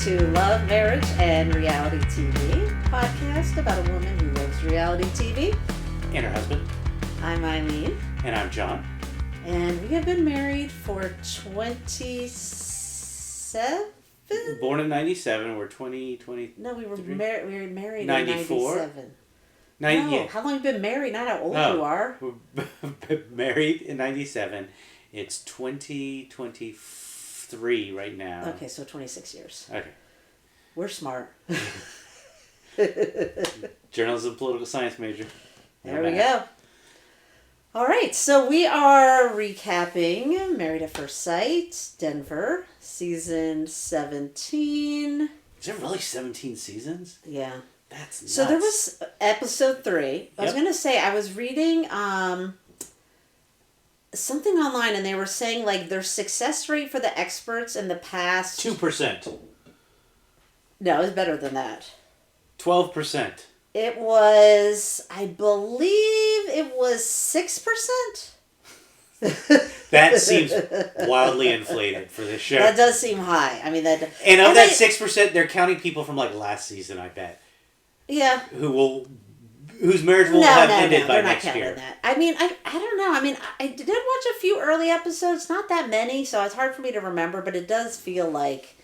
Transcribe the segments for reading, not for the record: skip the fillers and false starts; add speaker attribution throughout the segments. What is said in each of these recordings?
Speaker 1: to Love, Marriage, and Reality TV, podcast about a woman who loves reality TV.
Speaker 2: And her husband.
Speaker 1: I'm Eileen.
Speaker 2: And I'm John.
Speaker 1: And we have been married for 27?
Speaker 2: Born in 97, we're 20.
Speaker 1: No, we were married in
Speaker 2: 94?
Speaker 1: 97.
Speaker 2: No, yeah.
Speaker 1: How long have you been married? Not how old you are.
Speaker 2: We're married in 97. It's 2023 right now.
Speaker 1: Okay, so 26 years.
Speaker 2: Okay.
Speaker 1: We're smart.
Speaker 2: Journalism, political science major.
Speaker 1: There we go. All right, so we are recapping Married at First Sight, Denver, season 17.
Speaker 2: Is there really 17 seasons?
Speaker 1: Yeah.
Speaker 2: That's nuts.
Speaker 1: So there was episode 3. I was going to say, I was reading something online, and they were saying, like, their success rate for the experts in the past...
Speaker 2: 2%.
Speaker 1: No, it was better than that.
Speaker 2: 12%.
Speaker 1: It was, I believe it was 6%.
Speaker 2: That seems wildly inflated for this show.
Speaker 1: That does seem high. I mean, that...
Speaker 2: And of that 6%, they're counting people from, like, last season, I bet.
Speaker 1: Yeah.
Speaker 2: Whose marriage will have ended by next year.
Speaker 1: That. I mean, I don't know. I mean, I did watch a few early episodes, not that many, so it's hard for me to remember, but it does feel like...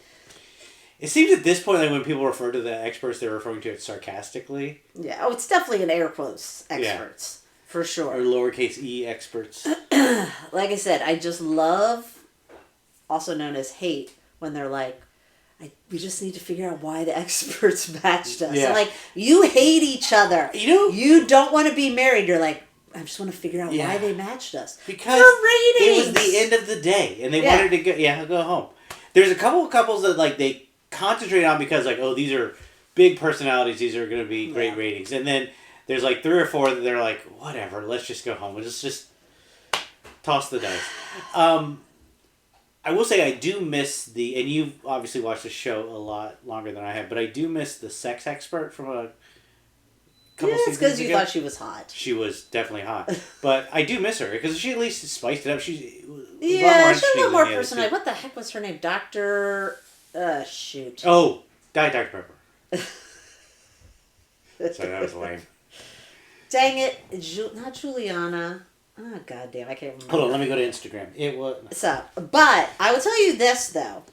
Speaker 2: It seems at this point, like when people refer to the experts, they're referring to it sarcastically.
Speaker 1: Yeah. Oh, it's definitely an air quotes, experts. Yeah. For sure.
Speaker 2: Or lowercase e experts.
Speaker 1: Like I said, I just love, also known as hate, when they're like, we just need to figure out why the experts matched us. Yeah. Like, you hate each other. You don't want to be married. You're like, I just want to figure out why they matched us.
Speaker 2: Because it was the end of the day, and they wanted to go home. There's a couple of couples that, like, they concentrate on because, like, oh, these are big personalities. These are going to be great ratings. And then there's, like, 3 or 4 that they're like, whatever, let's just go home. Let's just toss the dice. I will say I do miss and you've obviously watched the show a lot longer than I have, but I do miss the sex expert from a couple seasons ago. It's
Speaker 1: because you thought she was hot.
Speaker 2: She was definitely hot. But I do miss her, because she at least spiced it up. She
Speaker 1: she had a little more personality. What the heck was her name? Shoot.
Speaker 2: Oh, Diet Dr. Pepper. Sorry, that was lame.
Speaker 1: Dang it. Not Juliana. Oh, goddamn, I can't remember.
Speaker 2: Hold on, let me go to Instagram. It was...
Speaker 1: So, but I will tell you this, though.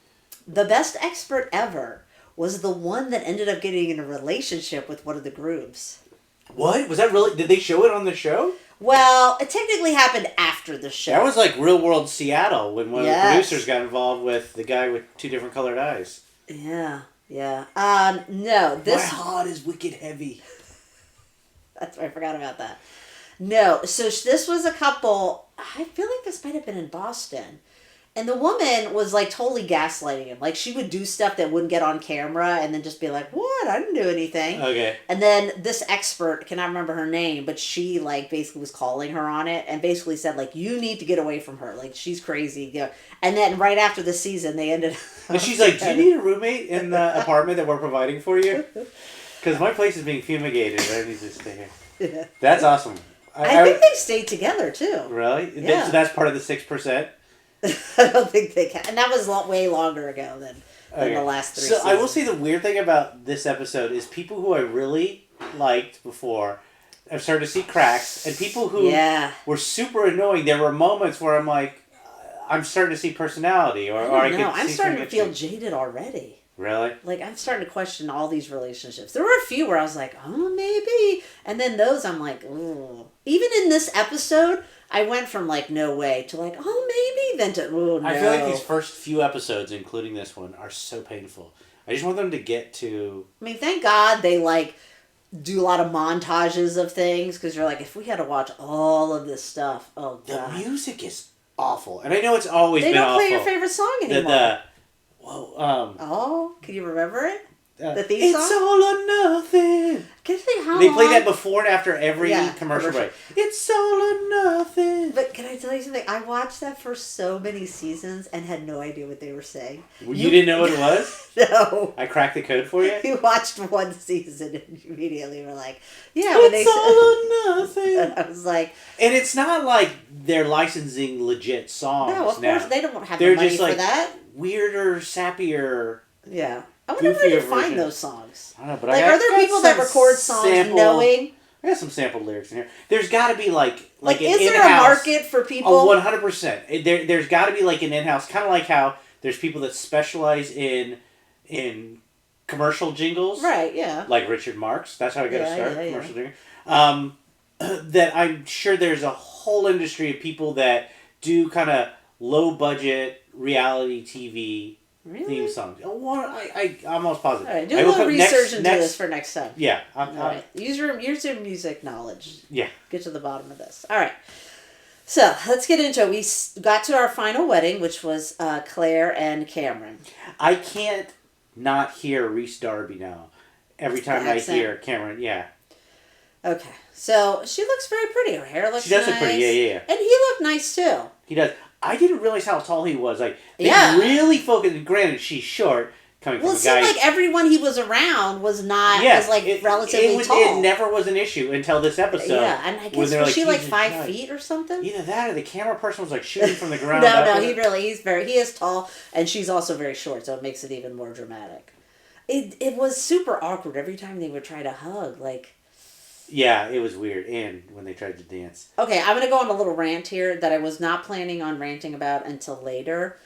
Speaker 1: The best expert ever was the one that ended up getting in a relationship with one of the grooms.
Speaker 2: What? Was that really... Did they show it on the show?
Speaker 1: Well, it technically happened after the show.
Speaker 2: That was like Real World Seattle, when one of the producers got involved with the guy with 2 different colored eyes.
Speaker 1: Yeah. No, this...
Speaker 2: My heart is wicked heavy.
Speaker 1: That's why I forgot about that. No, so this was a couple, I feel like this might have been in Boston. And the woman was, like, totally gaslighting him. Like, she would do stuff that wouldn't get on camera and then just be like, what? I didn't do anything. Okay. And then this expert, cannot remember her name, but she, like, basically was calling her on it and basically said, like, you need to get away from her. Like, she's crazy. You know? And then right after the season, they ended up...
Speaker 2: And she's like, do you need a roommate in the apartment that we're providing for you? Because my place is being fumigated. I need to stay here. Yeah. That's awesome.
Speaker 1: I think they stayed together, too.
Speaker 2: Really? Yeah. So that's part of the 6%?
Speaker 1: I don't think they can. And that was way longer ago than the last 3 seasons.
Speaker 2: So I will say the weird thing about this episode is people who I really liked before have started to see cracks. And people who were super annoying, there were moments where I'm like, I'm starting to see personality.
Speaker 1: I'm starting to feel jaded already.
Speaker 2: Really?
Speaker 1: Like, I'm starting to question all these relationships. There were a few where I was like, oh, maybe. And then those, I'm like, ooh. Even in this episode, I went from, like, no way to, like, oh, maybe, then to, oh, no.
Speaker 2: I feel like these first few episodes, including this one, are so painful. I just want them to get to...
Speaker 1: I mean, thank God they, like, do a lot of montages of things, because you're like, if we had to watch all of this stuff, oh, God.
Speaker 2: The music is awful. And I know it's always been awful.
Speaker 1: They don't play your favorite song anymore.
Speaker 2: Whoa,
Speaker 1: can you remember it? The theme song?
Speaker 2: It's all or nothing.
Speaker 1: Can you think how
Speaker 2: They play that before and after every commercial break.
Speaker 1: It's
Speaker 2: It's all or nothing.
Speaker 1: But can I tell you something? I watched that for so many seasons and had no idea what they were saying.
Speaker 2: You didn't know what it was?
Speaker 1: No.
Speaker 2: I cracked the code for you?
Speaker 1: You watched one season and you immediately were like, yeah.
Speaker 2: It's all or nothing.
Speaker 1: And I was like...
Speaker 2: And it's not like they're licensing legit songs.
Speaker 1: No, of course they don't have
Speaker 2: the
Speaker 1: money
Speaker 2: just
Speaker 1: for
Speaker 2: like
Speaker 1: that.
Speaker 2: Weirder, sappier.
Speaker 1: Yeah. I wonder where you find those songs.
Speaker 2: I don't know, but
Speaker 1: like, are there people that record songs knowing?
Speaker 2: I got some sample lyrics in here. There's got to be like
Speaker 1: is there a market for people?
Speaker 2: Oh, 100%. There's got to be like an in-house, kind of like how there's people that specialize in commercial jingles.
Speaker 1: Right. Yeah.
Speaker 2: Like Richard Marx. That's how I got to start. Commercial jingle. That I'm sure there's a whole industry of people that do kind of low budget reality TV theme songs. I'm almost positive.
Speaker 1: All right, do a little research into this for next time.
Speaker 2: Yeah.
Speaker 1: All right. Use your music knowledge.
Speaker 2: Yeah.
Speaker 1: Get to the bottom of this. All right. So let's get into it. We got to our final wedding, which was Claire and Cameron.
Speaker 2: I can't not hear Reese Darby now. Every time I hear Cameron, yeah.
Speaker 1: Okay. So she looks very pretty. Her hair looks nice.
Speaker 2: She does look pretty, yeah.
Speaker 1: And he looked nice too.
Speaker 2: He does. I didn't realize how tall he was. Like, they really focused. Granted, she's short. Coming from a guy.
Speaker 1: Well, it seemed like everyone he was around was not, relatively tall.
Speaker 2: It never was an issue until this episode.
Speaker 1: Yeah, and I guess, was she like 5 feet or something?
Speaker 2: Either that or the camera person was like shooting from the ground.
Speaker 1: No, he is tall, and she's also very short, so it makes it even more dramatic. It was super awkward every time they would try to hug, like...
Speaker 2: Yeah, it was weird, and when they tried to dance.
Speaker 1: Okay, I'm going to go on a little rant here that I was not planning on ranting about until later,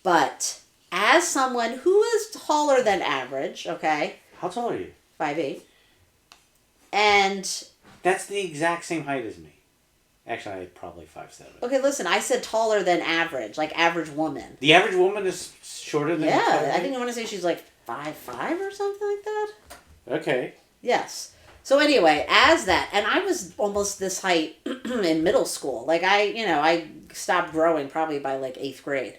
Speaker 1: but as someone who is taller than average, okay?
Speaker 2: How tall are you?
Speaker 1: 5'8". And...
Speaker 2: That's the exact same height as me. Actually, I'm probably 5'7".
Speaker 1: Okay, listen, I said taller than average, like average woman.
Speaker 2: The average woman is shorter than...
Speaker 1: Yeah, I think I want to say she's like 5'5" or something like that.
Speaker 2: Okay.
Speaker 1: Yes. So anyway, as that, and I was almost this height in middle school. Like I stopped growing probably by like 8th grade.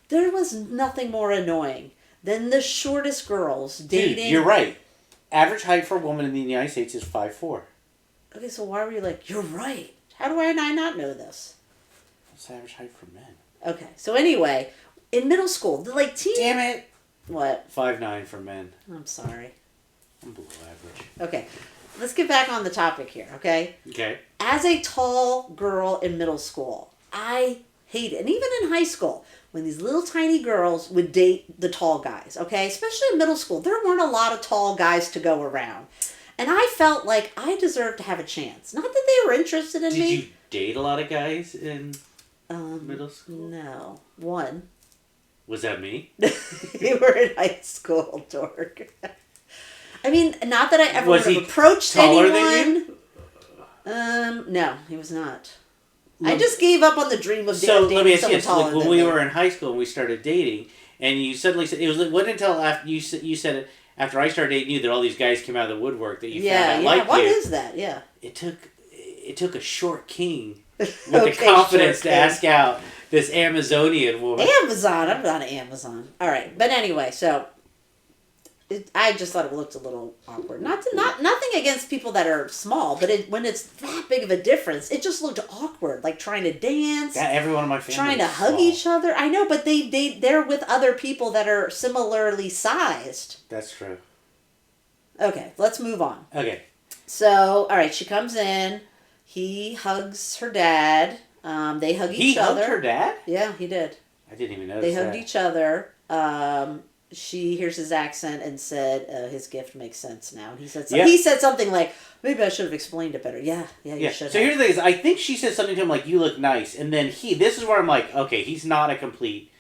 Speaker 1: There was nothing more annoying than the shortest girls dating.
Speaker 2: Dude, you're right. Average height for a woman in the United States is 5'4".
Speaker 1: Okay, so why were you like, you're right? How do I not know this?
Speaker 2: What's the average height for men?
Speaker 1: Okay, so anyway, in middle school, the like teen...
Speaker 2: Damn it!
Speaker 1: What?
Speaker 2: 5'9" for men.
Speaker 1: I'm sorry.
Speaker 2: I'm below average.
Speaker 1: Okay. Let's get back on the topic here, okay?
Speaker 2: Okay.
Speaker 1: As a tall girl in middle school, I hate it. And even in high school, when these little tiny girls would date the tall guys, okay? Especially in middle school, there weren't a lot of tall guys to go around. And I felt like I deserved to have a chance. Not that they were interested in me.
Speaker 2: Did you date a lot of guys in middle school?
Speaker 1: No. One.
Speaker 2: Was that me?
Speaker 1: You were in high school, dork. I mean, not that I ever would have approached anyone. Than you? No, he was not. I just gave up on the dream of dating
Speaker 2: let me ask
Speaker 1: someone
Speaker 2: you,
Speaker 1: taller
Speaker 2: when we were in high school and we started dating, and you suddenly said, it wasn't until after you said it, after I started dating you, that all these guys came out of the woodwork that you found out like you.
Speaker 1: What is that? Yeah.
Speaker 2: It took a short king with the confidence to ask out this Amazonian woman.
Speaker 1: Amazon? I'm not an Amazon. All right, but anyway, so... I just thought it looked a little awkward. Nothing against people that are small, but when it's that big of a difference, it just looked awkward. Like trying to dance.
Speaker 2: Yeah, everyone in my family
Speaker 1: trying to hug each other. I know, but they're with other people that are similarly sized.
Speaker 2: That's true.
Speaker 1: Okay, let's move on.
Speaker 2: Okay.
Speaker 1: So, all right, she comes in. He hugs her dad. They hug each other.
Speaker 2: He hugged her dad?
Speaker 1: Yeah, he did.
Speaker 2: I didn't even notice
Speaker 1: They hugged each other. She hears his accent and said, his gift makes sense now. He said something. He said something like, maybe I should have explained it better. Yeah, you should have.
Speaker 2: So here's the thing is, I think she said something to him like, you look nice. And then this is where I'm like, okay, he's not completely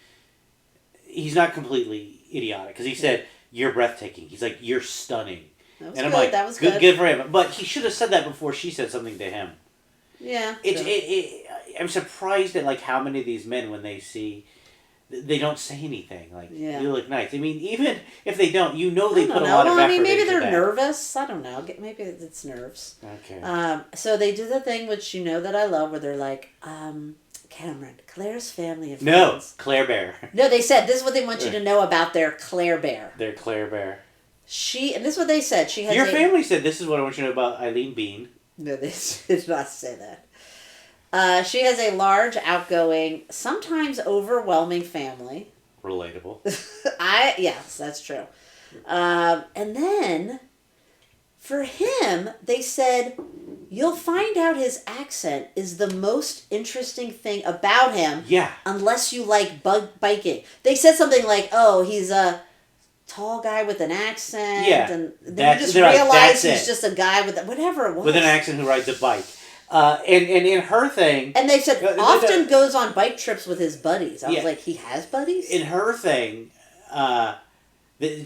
Speaker 2: idiotic. Because he said, you're breathtaking. He's like, you're stunning.
Speaker 1: That was good. That was good.
Speaker 2: Good for him. But he should have said that before she said something to him.
Speaker 1: Yeah.
Speaker 2: I'm surprised at like how many of these men, when they see... They don't say anything. Like, you look nice. I mean, even if they don't, they put a lot of effort into that. I mean,
Speaker 1: maybe they're nervous. I don't know. Maybe it's nerves.
Speaker 2: Okay.
Speaker 1: So they do the thing which you know that I love, where they're like, Cameron, Claire's family and
Speaker 2: friends.
Speaker 1: friends.
Speaker 2: No, Claire Bear.
Speaker 1: No, they said, this is what they want you to know about their Claire Bear.
Speaker 2: Their Claire Bear.
Speaker 1: And this is what they said. She has
Speaker 2: Your family said, this is what I want you to know about Eileen Bean.
Speaker 1: No, they did not say that. She has a large, outgoing, sometimes overwhelming family.
Speaker 2: Relatable.
Speaker 1: Yes, that's true. And then, for him, they said, you'll find out his accent is the most interesting thing about him.
Speaker 2: Yeah.
Speaker 1: Unless you like biking. They said something like, oh, he's tall guy with an accent.
Speaker 2: Yeah.
Speaker 1: And then you just realize he's just a guy with whatever it was.
Speaker 2: With an accent who rides a bike. And in her thing...
Speaker 1: And they said often goes on bike trips with his buddies. I was like, he has buddies?
Speaker 2: In her thing,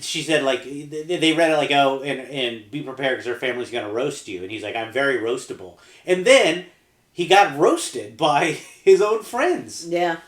Speaker 2: she said, like, they read it like, oh, and be prepared because her family's going to roast you. And he's like, I'm very roastable. And then he got roasted by his own friends.
Speaker 1: Yeah.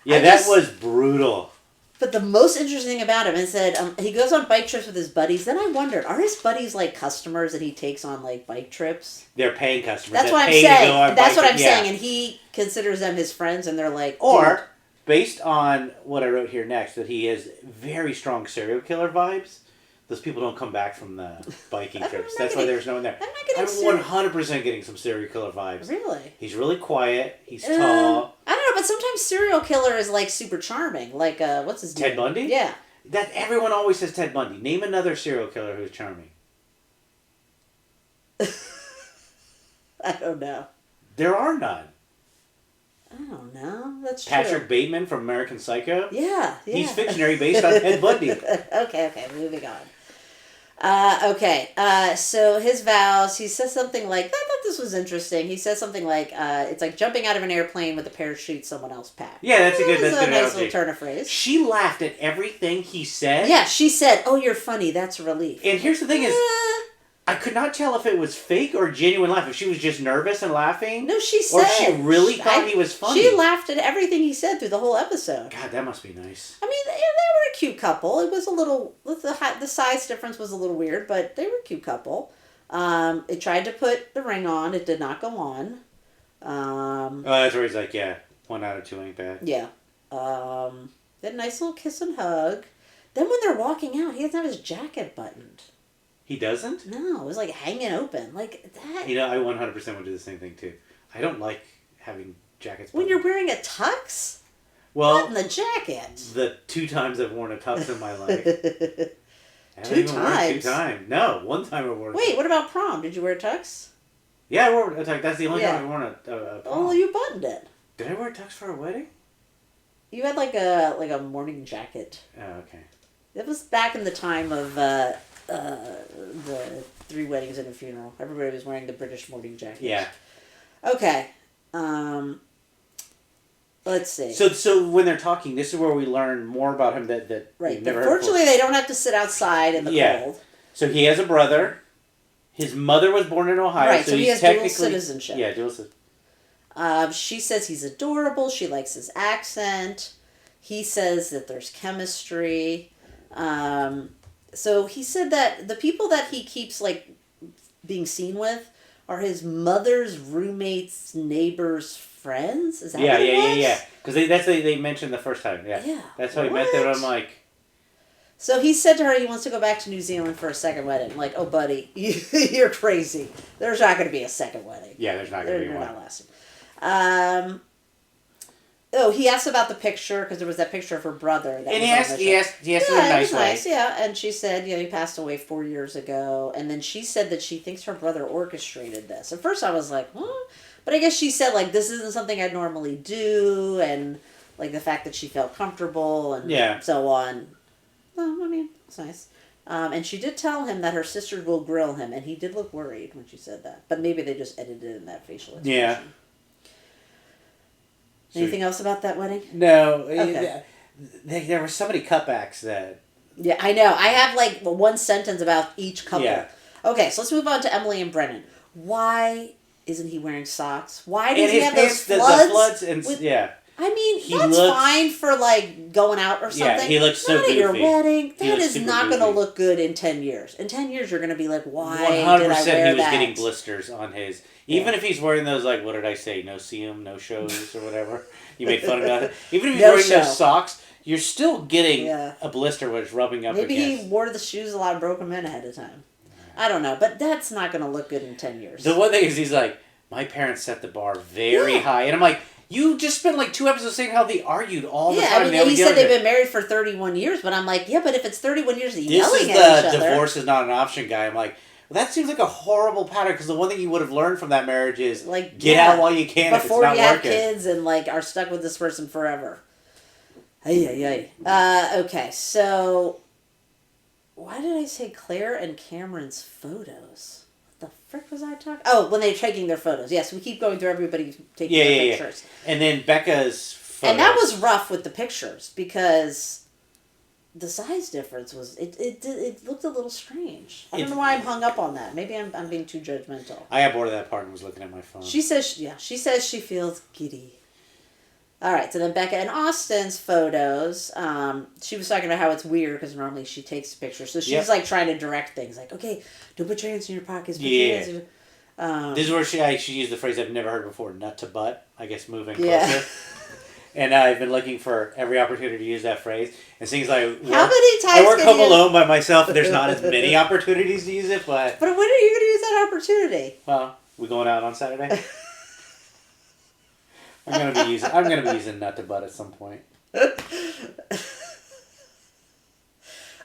Speaker 2: Yeah, that was brutal.
Speaker 1: But the most interesting thing about him is that he goes on bike trips with his buddies. Then I wondered, are his buddies like customers that he takes on like bike trips?
Speaker 2: They're paying customers.
Speaker 1: That's what I'm saying. That's what I'm saying. And he considers them his friends, and they're like,
Speaker 2: or based on what I wrote here next, that he has very strong serial killer vibes. Those people don't come back from the biking trips. That's why there's no one there. I'm 100% getting some serial killer vibes.
Speaker 1: Really?
Speaker 2: He's really quiet. He's tall.
Speaker 1: I don't know, but sometimes serial killer is like super charming. Like, what's his name?
Speaker 2: Ted Bundy?
Speaker 1: Yeah.
Speaker 2: That everyone always says Ted Bundy. Name another serial killer who's charming.
Speaker 1: I don't know.
Speaker 2: There are none.
Speaker 1: I don't know. That's true.
Speaker 2: Patrick Bateman from American Psycho?
Speaker 1: Yeah.
Speaker 2: He's fictionary based on Ted Bundy.
Speaker 1: Okay, moving on. So his vows, he says something like, I thought this was interesting. He says something like, it's like jumping out of an airplane with a parachute someone else packed.
Speaker 2: Yeah, that's a good
Speaker 1: nice little turn of phrase.
Speaker 2: She laughed at everything he said.
Speaker 1: Yeah, she said, oh, you're funny, that's a relief.
Speaker 2: And here's the thing is, I could not tell if it was fake or genuine laugh. If she was just nervous and laughing.
Speaker 1: No, she said.
Speaker 2: Or she really thought he was funny.
Speaker 1: She laughed at everything he said through the whole episode.
Speaker 2: God, that must be nice.
Speaker 1: I mean, they were a cute couple. It was a little, the size difference was a little weird, but they were a cute couple. It tried to put the ring on. It did not go on.
Speaker 2: That's where he's like, yeah, 1 out of 2 ain't bad.
Speaker 1: Yeah. They had a nice little kiss and hug. Then when they're walking out, he doesn't have his jacket buttoned.
Speaker 2: He doesn't?
Speaker 1: No, it was like hanging open. Like that.
Speaker 2: You know, I 100% would do the same thing too. I don't like having jackets
Speaker 1: when you're wearing a tux?
Speaker 2: Well,
Speaker 1: not in the jacket.
Speaker 2: The 2 times I've worn a tux in my life.
Speaker 1: 2 times?
Speaker 2: 2 times. No, 1 time I wore a tux.
Speaker 1: Wait, what about prom? Did you wear a tux?
Speaker 2: Yeah, I wore a tux. That's the only time I've worn a prom.
Speaker 1: Oh, you buttoned it.
Speaker 2: Did I wear a tux for a wedding?
Speaker 1: You had like a morning jacket.
Speaker 2: Oh, okay.
Speaker 1: It was back in the time of the 3 weddings and a funeral. Everybody was wearing the British morning jacket.
Speaker 2: Yeah.
Speaker 1: Okay. Let's see.
Speaker 2: So when they're talking, this is where we learn more about him that
Speaker 1: right.
Speaker 2: Never
Speaker 1: Fortunately, they don't have to sit outside in the cold.
Speaker 2: So he has a brother. His mother was born in Ohio.
Speaker 1: Right. So he has dual citizenship.
Speaker 2: Yeah, dual citizenship.
Speaker 1: She says he's adorable. She likes his accent. He says that there's chemistry. So he said that the people that he keeps like being seen with are his mother's roommates, neighbors, friends. Is that what it was?
Speaker 2: Yeah. Because that's they mentioned the first time. Yeah. That's how he met them. I'm like.
Speaker 1: So he said to her he wants to go back to New Zealand for a second wedding. I'm like, oh, buddy, you're crazy. There's not going to be a second wedding.
Speaker 2: Yeah, there's not going to be one.
Speaker 1: They're not lasting. He asked about the picture because there was that picture of her brother.
Speaker 2: He asked in a nice way.
Speaker 1: Nice, yeah. And she said, he passed away 4 years ago. And then she said that she thinks her brother orchestrated this. At first I was like, huh? But I guess she said, like, this isn't something I'd normally do. And, like, the fact that she felt comfortable and so on. Well, I mean, it's nice. And she did tell him that her sister will grill him. And he did look worried when she said that. But maybe they just edited in that facial expression. Yeah. Anything else about that wedding?
Speaker 2: No. Okay. There were so many cutbacks that...
Speaker 1: Yeah, I know. I have like one sentence about each couple.
Speaker 2: Yeah.
Speaker 1: Okay, so let's move on to Emily and Brennan. Why isn't he wearing socks? Why does he have those floods?
Speaker 2: The floods and,
Speaker 1: I mean, that's fine for like going out or something.
Speaker 2: Yeah, he looks so goofy.
Speaker 1: Not at your wedding. That is not going to look good in 10 years. In 10 years, you're going to be like, why 100% did I wear that?
Speaker 2: He was getting blisters on his... Even if he's wearing those, like, what did I say? No see 'em, no shows, or whatever. You made fun about it. Even if he's wearing those socks, you're still getting a blister when it's rubbing up
Speaker 1: Maybe
Speaker 2: against.
Speaker 1: he wore the shoes a lot and broke them in ahead of time. I don't know, but that's not going to look good in 10 years.
Speaker 2: The one thing is he's like, my parents set the bar very high. And I'm like, you just spent like 2 episodes saying how they argued all the time.
Speaker 1: I mean, he said they've been married for 31 years, but I'm like, yeah, but if it's 31 years of yelling at each other.
Speaker 2: This is the divorce is not an option guy. I'm like, well, that seems like a horrible pattern because the one thing you would have learned from that marriage is like get out while you can
Speaker 1: before
Speaker 2: if it's not
Speaker 1: you have
Speaker 2: working.
Speaker 1: Kids and like are stuck with this person forever. Okay, so Why did I say Claire and Cameron's photos? What the frick was I talking? Oh, when they're taking their photos. Yes, we keep going through everybody taking their pictures.
Speaker 2: Yeah. And then Becca's photos.
Speaker 1: And that was rough with the pictures because the size difference was it looked a little strange. I don't know why I'm hung up on that. Maybe I'm being too judgmental.
Speaker 2: I got bored of that part and was looking at my phone.
Speaker 1: She says she feels giddy. All right, so then Becca and Austin's photos. She was talking about how it's weird because normally she takes pictures, so she's like trying to direct things, like, okay, don't put your hands in your pockets. Put your hands in
Speaker 2: this is where she used the phrase I've never heard before, nut to butt. I guess moving closer. And I've been looking for every opportunity to use that phrase. And things like
Speaker 1: how many times
Speaker 2: I work home alone by myself. And there's not as many opportunities to use it, but
Speaker 1: when are you going to use that opportunity?
Speaker 2: Well, we going out on Saturday. I'm gonna be using nut to butt at some point.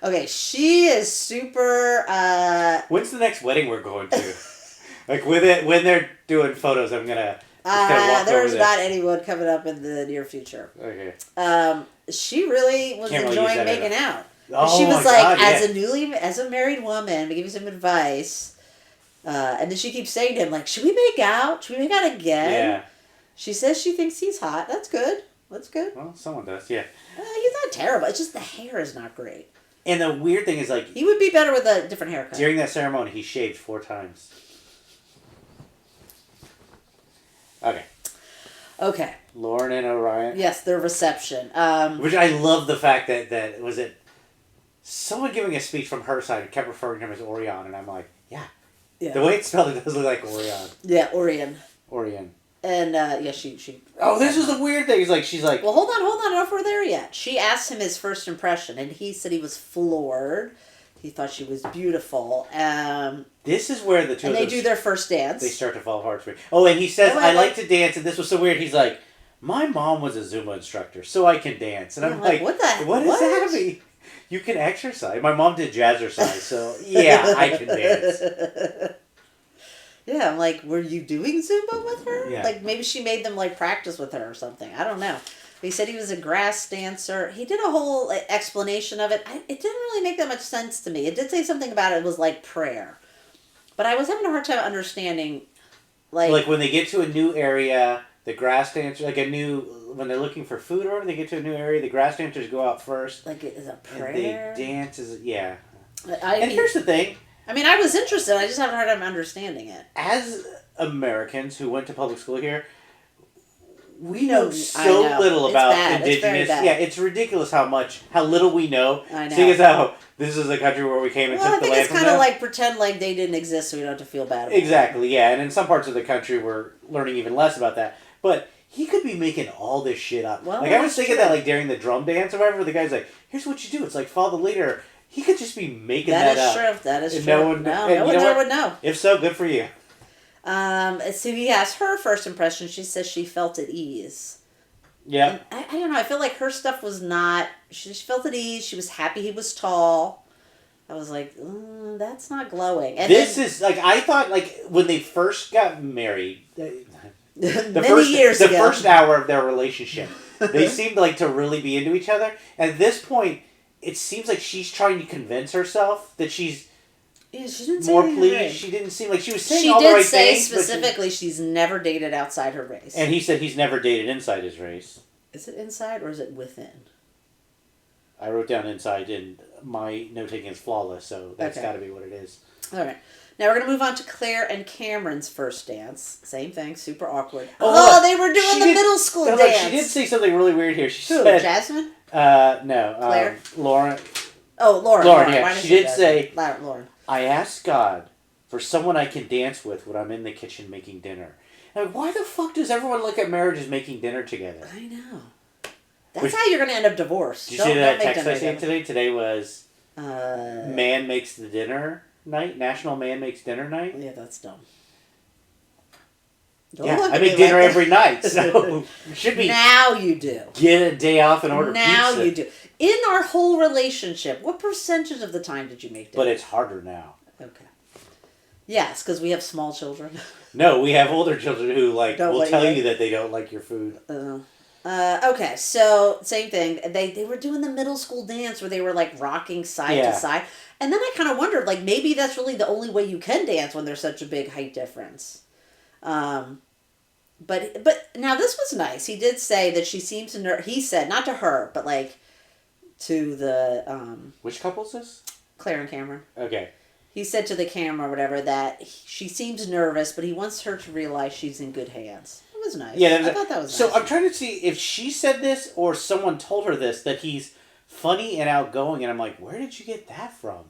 Speaker 1: Okay, she is super.
Speaker 2: When's the next wedding we're going to? Like when they're doing photos, I'm gonna.
Speaker 1: There's not anyone coming up in the near future.
Speaker 2: Okay.
Speaker 1: She really was enjoying making out.
Speaker 2: Oh,
Speaker 1: she was like, as a married woman, to give you some advice, and then she keeps saying to him, like, should we make out? Should we make out again?
Speaker 2: Yeah.
Speaker 1: She says she thinks he's hot. That's good.
Speaker 2: Well, someone does, yeah.
Speaker 1: He's not terrible. It's just the hair is not great.
Speaker 2: And the weird thing is, like...
Speaker 1: He would be better with a different haircut.
Speaker 2: During that ceremony, he shaved 4 times. Okay. Lauren and Orion.
Speaker 1: Yes, their reception.
Speaker 2: Which I love the fact that was it... Someone giving a speech from her side kept referring to him as Orion, and I'm like, yeah. The way it's spelled, it does look like Orion.
Speaker 1: Yeah, Orion. And, she...
Speaker 2: Oh, this was the weird thing. She's like...
Speaker 1: Well, hold on. I don't know if we're there yet. She asked him his first impression, and he said he was floored. He thought she was beautiful.
Speaker 2: This is where the two of them...
Speaker 1: And they do their first dance.
Speaker 2: They start to fall apart for me. Oh, and he says, I like to dance, and this was so weird. He's like, my mom was a Zumba instructor, so I can dance. And I'm like, what does that mean? You can exercise. My mom did jazzercise, so yeah, I can dance.
Speaker 1: Yeah, I'm like, were you doing Zumba with her?
Speaker 2: Yeah.
Speaker 1: Like, maybe she made them, like, practice with her or something. I don't know. But he said he was a grass dancer. He did a whole explanation of it. It didn't really make that much sense to me. It did say something about it was like prayer. But I was having a hard time understanding, like
Speaker 2: when they get to a new area, the grass dancers, when they're looking for food or when they get to a new area, the grass dancers go out first.
Speaker 1: Like, is a prayer?
Speaker 2: And they dance, and here's the thing.
Speaker 1: I mean, I was interested. I just haven't heard him understanding it.
Speaker 2: As Americans who went to public school here, we know so little about indigenous. It's ridiculous how little we know.
Speaker 1: I know.
Speaker 2: Seeing as how this is a country where we came and took the land from them.
Speaker 1: I think it's kind of like pretend like they didn't exist so we don't have to feel bad about it.
Speaker 2: Exactly, yeah. And in some parts of the country, we're learning even less about that. But he could be making all this shit up.
Speaker 1: Well,
Speaker 2: I was thinking that during the drum dance or whatever, the guy's like, here's what you do. It's like, follow the leader. He could just be making that up.
Speaker 1: That is true.
Speaker 2: No one
Speaker 1: would know.
Speaker 2: If so, good for you.
Speaker 1: So he asked her first impression. She says she felt at ease.
Speaker 2: Yeah.
Speaker 1: I don't know. I feel like her stuff was not... She felt at ease. She was happy he was tall. I was like, that's not glowing. And
Speaker 2: I thought, when they first got married...
Speaker 1: The
Speaker 2: first hour of their relationship, they seemed to really be into each other. At this point, it seems like she's trying to convince herself that she's
Speaker 1: she didn't say
Speaker 2: more pleased.
Speaker 1: right.
Speaker 2: She didn't seem like she was saying all the right things.
Speaker 1: She did say specifically she's never dated outside her race.
Speaker 2: And he said he's never dated inside his race.
Speaker 1: Is it inside or is it within?
Speaker 2: I wrote down inside, and my note-taking is flawless, so that's got to be what it is.
Speaker 1: All right. Now we're going to move on to Claire and Cameron's first dance. Same thing, super awkward. Oh, they were doing the middle school dance.
Speaker 2: She did say something really weird here. She
Speaker 1: said, Jasmine?
Speaker 2: No.
Speaker 1: Claire?
Speaker 2: Lauren.
Speaker 1: Oh, Lauren.
Speaker 2: Lauren, yeah. She did say,
Speaker 1: Lauren.
Speaker 2: I asked God for someone I can dance with when I'm in the kitchen making dinner. Now, why the fuck does everyone look at marriage as making dinner together?
Speaker 1: I know. That's how you're going to end up divorced.
Speaker 2: Did you see that text I sent today? Today was Man Makes the Dinner Night. National Man Makes Dinner Night.
Speaker 1: Yeah, that's dumb.
Speaker 2: I make dinner every night, so you should be.
Speaker 1: Now you do.
Speaker 2: Get a day off and order pizza.
Speaker 1: Now you do. In our whole relationship, what percentage of the time did you make dinner?
Speaker 2: But it's harder now.
Speaker 1: Okay. Yes, because we have small children.
Speaker 2: No, we have older children who will tell you that they don't like your food.
Speaker 1: Okay, so same thing. They were doing the middle school dance where they were like rocking side to side. And then I kind of wondered, like, maybe that's really the only way you can dance when there's such a big height difference. But now this was nice. He did say that she seems to he said, not to her, but like to the
Speaker 2: which couple is this?
Speaker 1: Claire and Cameron.
Speaker 2: Okay.
Speaker 1: He said to the camera or whatever that she seems nervous, but he wants her to realize she's in good hands. It was nice.
Speaker 2: Yeah,
Speaker 1: I thought that was nice.
Speaker 2: So I'm trying to see if she said this or someone told her this, that he's funny and outgoing, and I'm like, where did you get that from?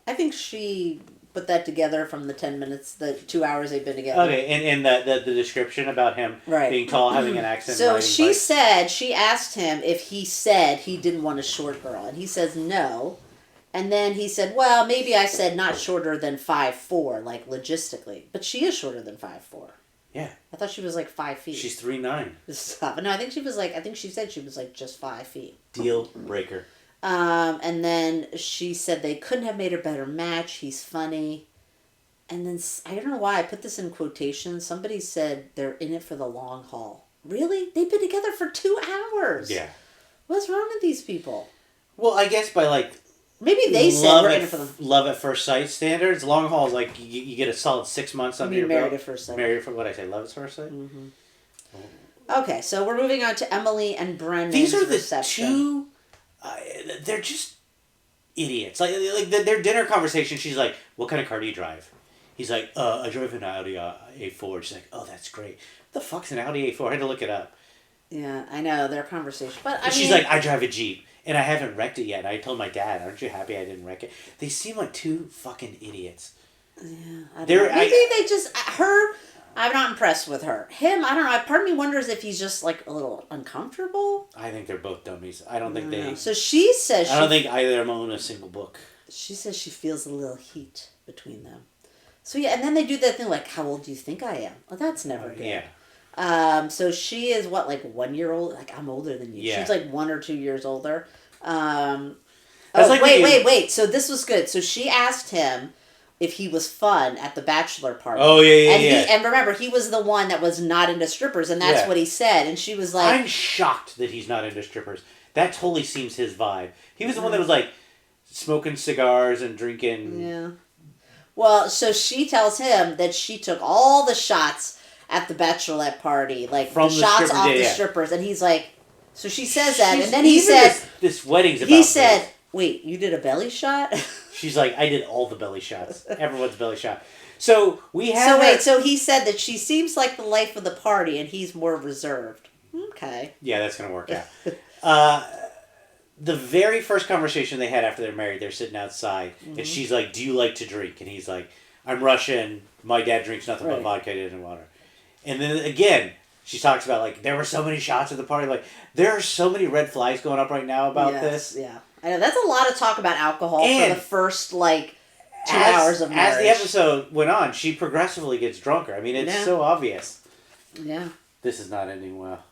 Speaker 1: I think she put that together from the 10 minutes, the 2 hours they've been together.
Speaker 2: Okay, and the description about him being tall, having an accent.
Speaker 1: So she asked him if he said he didn't want a short girl, and he says no. And then he said, well, maybe I said not shorter than 5'4", like logistically. But she is shorter than 5'4".
Speaker 2: Yeah.
Speaker 1: I thought she was like 5 feet.
Speaker 2: She's 3'9".
Speaker 1: Stop. No, I think she said she was like just 5 feet.
Speaker 2: Deal breaker.
Speaker 1: And then she said they couldn't have made a better match. He's funny. And then, I don't know why I put this in quotations. Somebody said they're in it for the long haul. Really? They've been together for 2 hours.
Speaker 2: Yeah.
Speaker 1: What's wrong with these people?
Speaker 2: Well, I guess by like...
Speaker 1: Maybe they said we're in it for them.
Speaker 2: Love at first sight standards. Long haul is like you get a solid 6 months under your belt.
Speaker 1: Married at first sight.
Speaker 2: Married for what I say, love at first sight.
Speaker 1: Mm-hmm. Oh. Okay, so we're moving on to Emily and Brennan.
Speaker 2: These are the two. They're just idiots. Like their dinner conversation. She's like, "What kind of car do you drive?" He's like, "I drive an Audi A4." She's like, "Oh, that's great. What the fuck's an Audi A4?" I had to look it up.
Speaker 1: Yeah, I know their conversation, but
Speaker 2: she's like, "I drive a Jeep." And I haven't wrecked it yet. And I told my dad, "Aren't you happy I didn't wreck it?" They seem like two fucking idiots.
Speaker 1: Yeah, they just her. I'm not impressed with her. Him, I don't know. Part of me wonders if he's just like a little uncomfortable.
Speaker 2: I think they're both dummies. I don't think they.
Speaker 1: So she says.
Speaker 2: I don't think either of them own a single book.
Speaker 1: She says she feels a little heat between them. So yeah, and then they do that thing like, "How old do you think I am?" Well, that's never good.
Speaker 2: Yeah.
Speaker 1: So she is what, like 1 year old? Like, I'm older than you. Yeah. She's like 1 or 2 years older. Wait. So this was good. So she asked him if he was fun at the bachelor party.
Speaker 2: Oh, yeah.
Speaker 1: And remember, he was the one that was not into strippers, and that's what he said. And she was like...
Speaker 2: I'm shocked that he's not into strippers. That totally seems his vibe. He was the one that was like smoking cigars and drinking...
Speaker 1: Yeah. Well, so she tells him that she took all the shots at the bachelorette party, like from the shots off the strippers, and he's like, so she says that, and then he said,
Speaker 2: "This wedding's about."
Speaker 1: He said, "Wait, you did a belly shot?"
Speaker 2: She's like, "I did all the belly shots, everyone's belly shot." So we have.
Speaker 1: So he said that she seems like the life of the party, and he's more reserved. Okay.
Speaker 2: Yeah, that's gonna work out. The very first conversation they had after they're married, they're sitting outside, and she's like, "Do you like to drink?" And he's like, "I'm Russian. My dad drinks nothing but vodka and water." And then again, she talks about like there were so many shots at the party. Like there are so many red flags going up right now about this.
Speaker 1: Yeah, I know that's a lot of talk about alcohol for the first like 2 hours of marriage.
Speaker 2: As the episode went on, she progressively gets drunker. I mean, it's so obvious.
Speaker 1: Yeah.
Speaker 2: This is not ending well.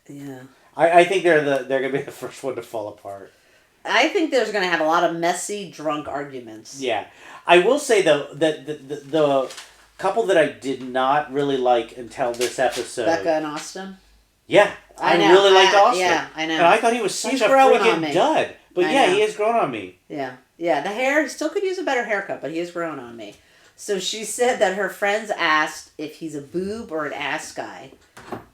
Speaker 1: Yeah.
Speaker 2: I think they're gonna be the first one to fall apart.
Speaker 1: I think there's gonna have a lot of messy drunk arguments.
Speaker 2: Yeah, I will say though that the couple that I did not really like until this episode.
Speaker 1: Becca and Austin?
Speaker 2: Yeah. I really liked Austin.
Speaker 1: Yeah, I know.
Speaker 2: And I thought he was such a freaking dud. But he has grown on me.
Speaker 1: Yeah. Yeah, the hair, he still could use a better haircut, but he has grown on me. So she said that her friends asked if he's a boob or an ass guy.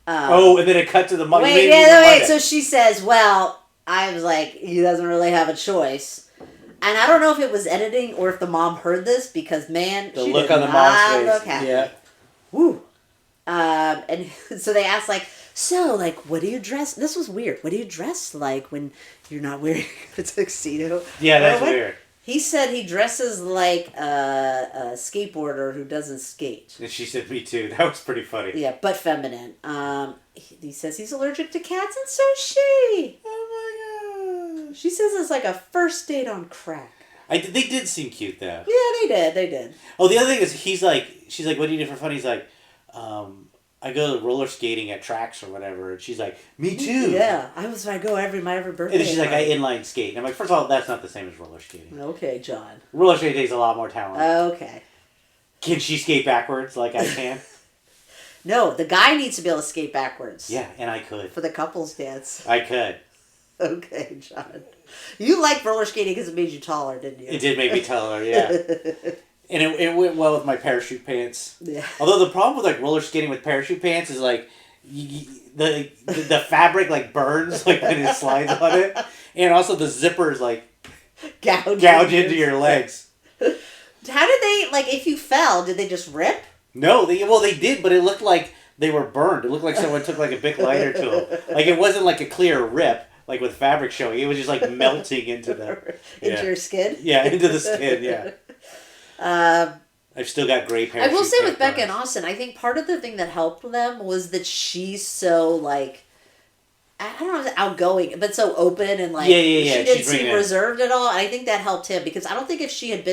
Speaker 2: And then it cut to the mom.
Speaker 1: Wait. So she says, well, I was like, he doesn't really have a choice. And I don't know if it was editing or if the mom heard this because, man,
Speaker 2: the look on the mom's face.
Speaker 1: Look happy. Yeah. Woo. And so they asked, like, so, like, what do you dress? This was weird. What do you dress like when you're not wearing a tuxedo?
Speaker 2: Yeah, that's weird.
Speaker 1: He said he dresses like a skateboarder who doesn't skate.
Speaker 2: And she said, me too. That was pretty funny.
Speaker 1: Yeah, but feminine. He says he's allergic to cats, and so is she.
Speaker 2: Oh my god.
Speaker 1: She says it's like a first date on crack.
Speaker 2: They did seem cute, though.
Speaker 1: Yeah, they did.
Speaker 2: Oh, the other thing is, she's like, what do you do for fun? He's like, I go roller skating at tracks or whatever. And she's like, me too.
Speaker 1: Yeah, I go every birthday.
Speaker 2: And then she's like, I inline skate. And I'm like, first of all, that's not the same as roller skating.
Speaker 1: Okay, John.
Speaker 2: Roller skating takes a lot more talent.
Speaker 1: Okay.
Speaker 2: Can she skate backwards like I can?
Speaker 1: No, the guy needs to be able to skate backwards.
Speaker 2: Yeah, and I could.
Speaker 1: For the couples dance.
Speaker 2: I could.
Speaker 1: Okay, John. You liked roller skating because it made you taller, didn't you?
Speaker 2: It did make me taller, yeah. And it went well with my parachute pants.
Speaker 1: Yeah.
Speaker 2: Although the problem with like roller skating with parachute pants is like the fabric like burns like when it slides on it, and also the zippers like gouge into your legs.
Speaker 1: How did they like? If you fell, did they just rip?
Speaker 2: No, they did, but it looked like they were burned. It looked like someone took like a Bic lighter to them. Like it wasn't like a clear rip. Like with fabric showing, it was just like melting into
Speaker 1: into your skin.
Speaker 2: Yeah, into the skin. Yeah. I've still got gray parachute.
Speaker 1: I will say with Becca and Austin, I think part of the thing that helped them was that she's so like, I don't know, outgoing, but so open and like she didn't seem reserved at all. And I think that helped him because I don't think if she hadn't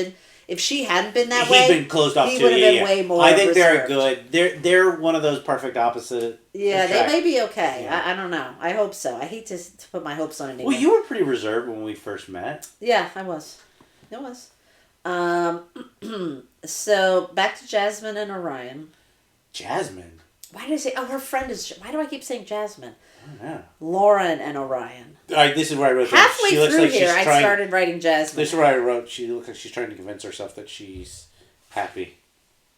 Speaker 1: been that way,
Speaker 2: he'd been closed off.
Speaker 1: He would have been way more.
Speaker 2: I think
Speaker 1: reserved.
Speaker 2: They're good. They're one of those perfect opposite.
Speaker 1: Yeah, they may be okay. Yeah. I don't know. I hope so. I hate to put my hopes on anything.
Speaker 2: Well, you were pretty reserved when we first met.
Speaker 1: Yeah, I was. It was. So back to Jasmine and Orion.
Speaker 2: Jasmine.
Speaker 1: Why did I say? Oh, her friend is. Why do I keep saying Jasmine?
Speaker 2: I don't know.
Speaker 1: Lauren and Orion.
Speaker 2: All right, this is where I wrote.
Speaker 1: Halfway through here, I started writing Jasmine.
Speaker 2: This is where I wrote. She looks like she's trying to convince herself that she's happy.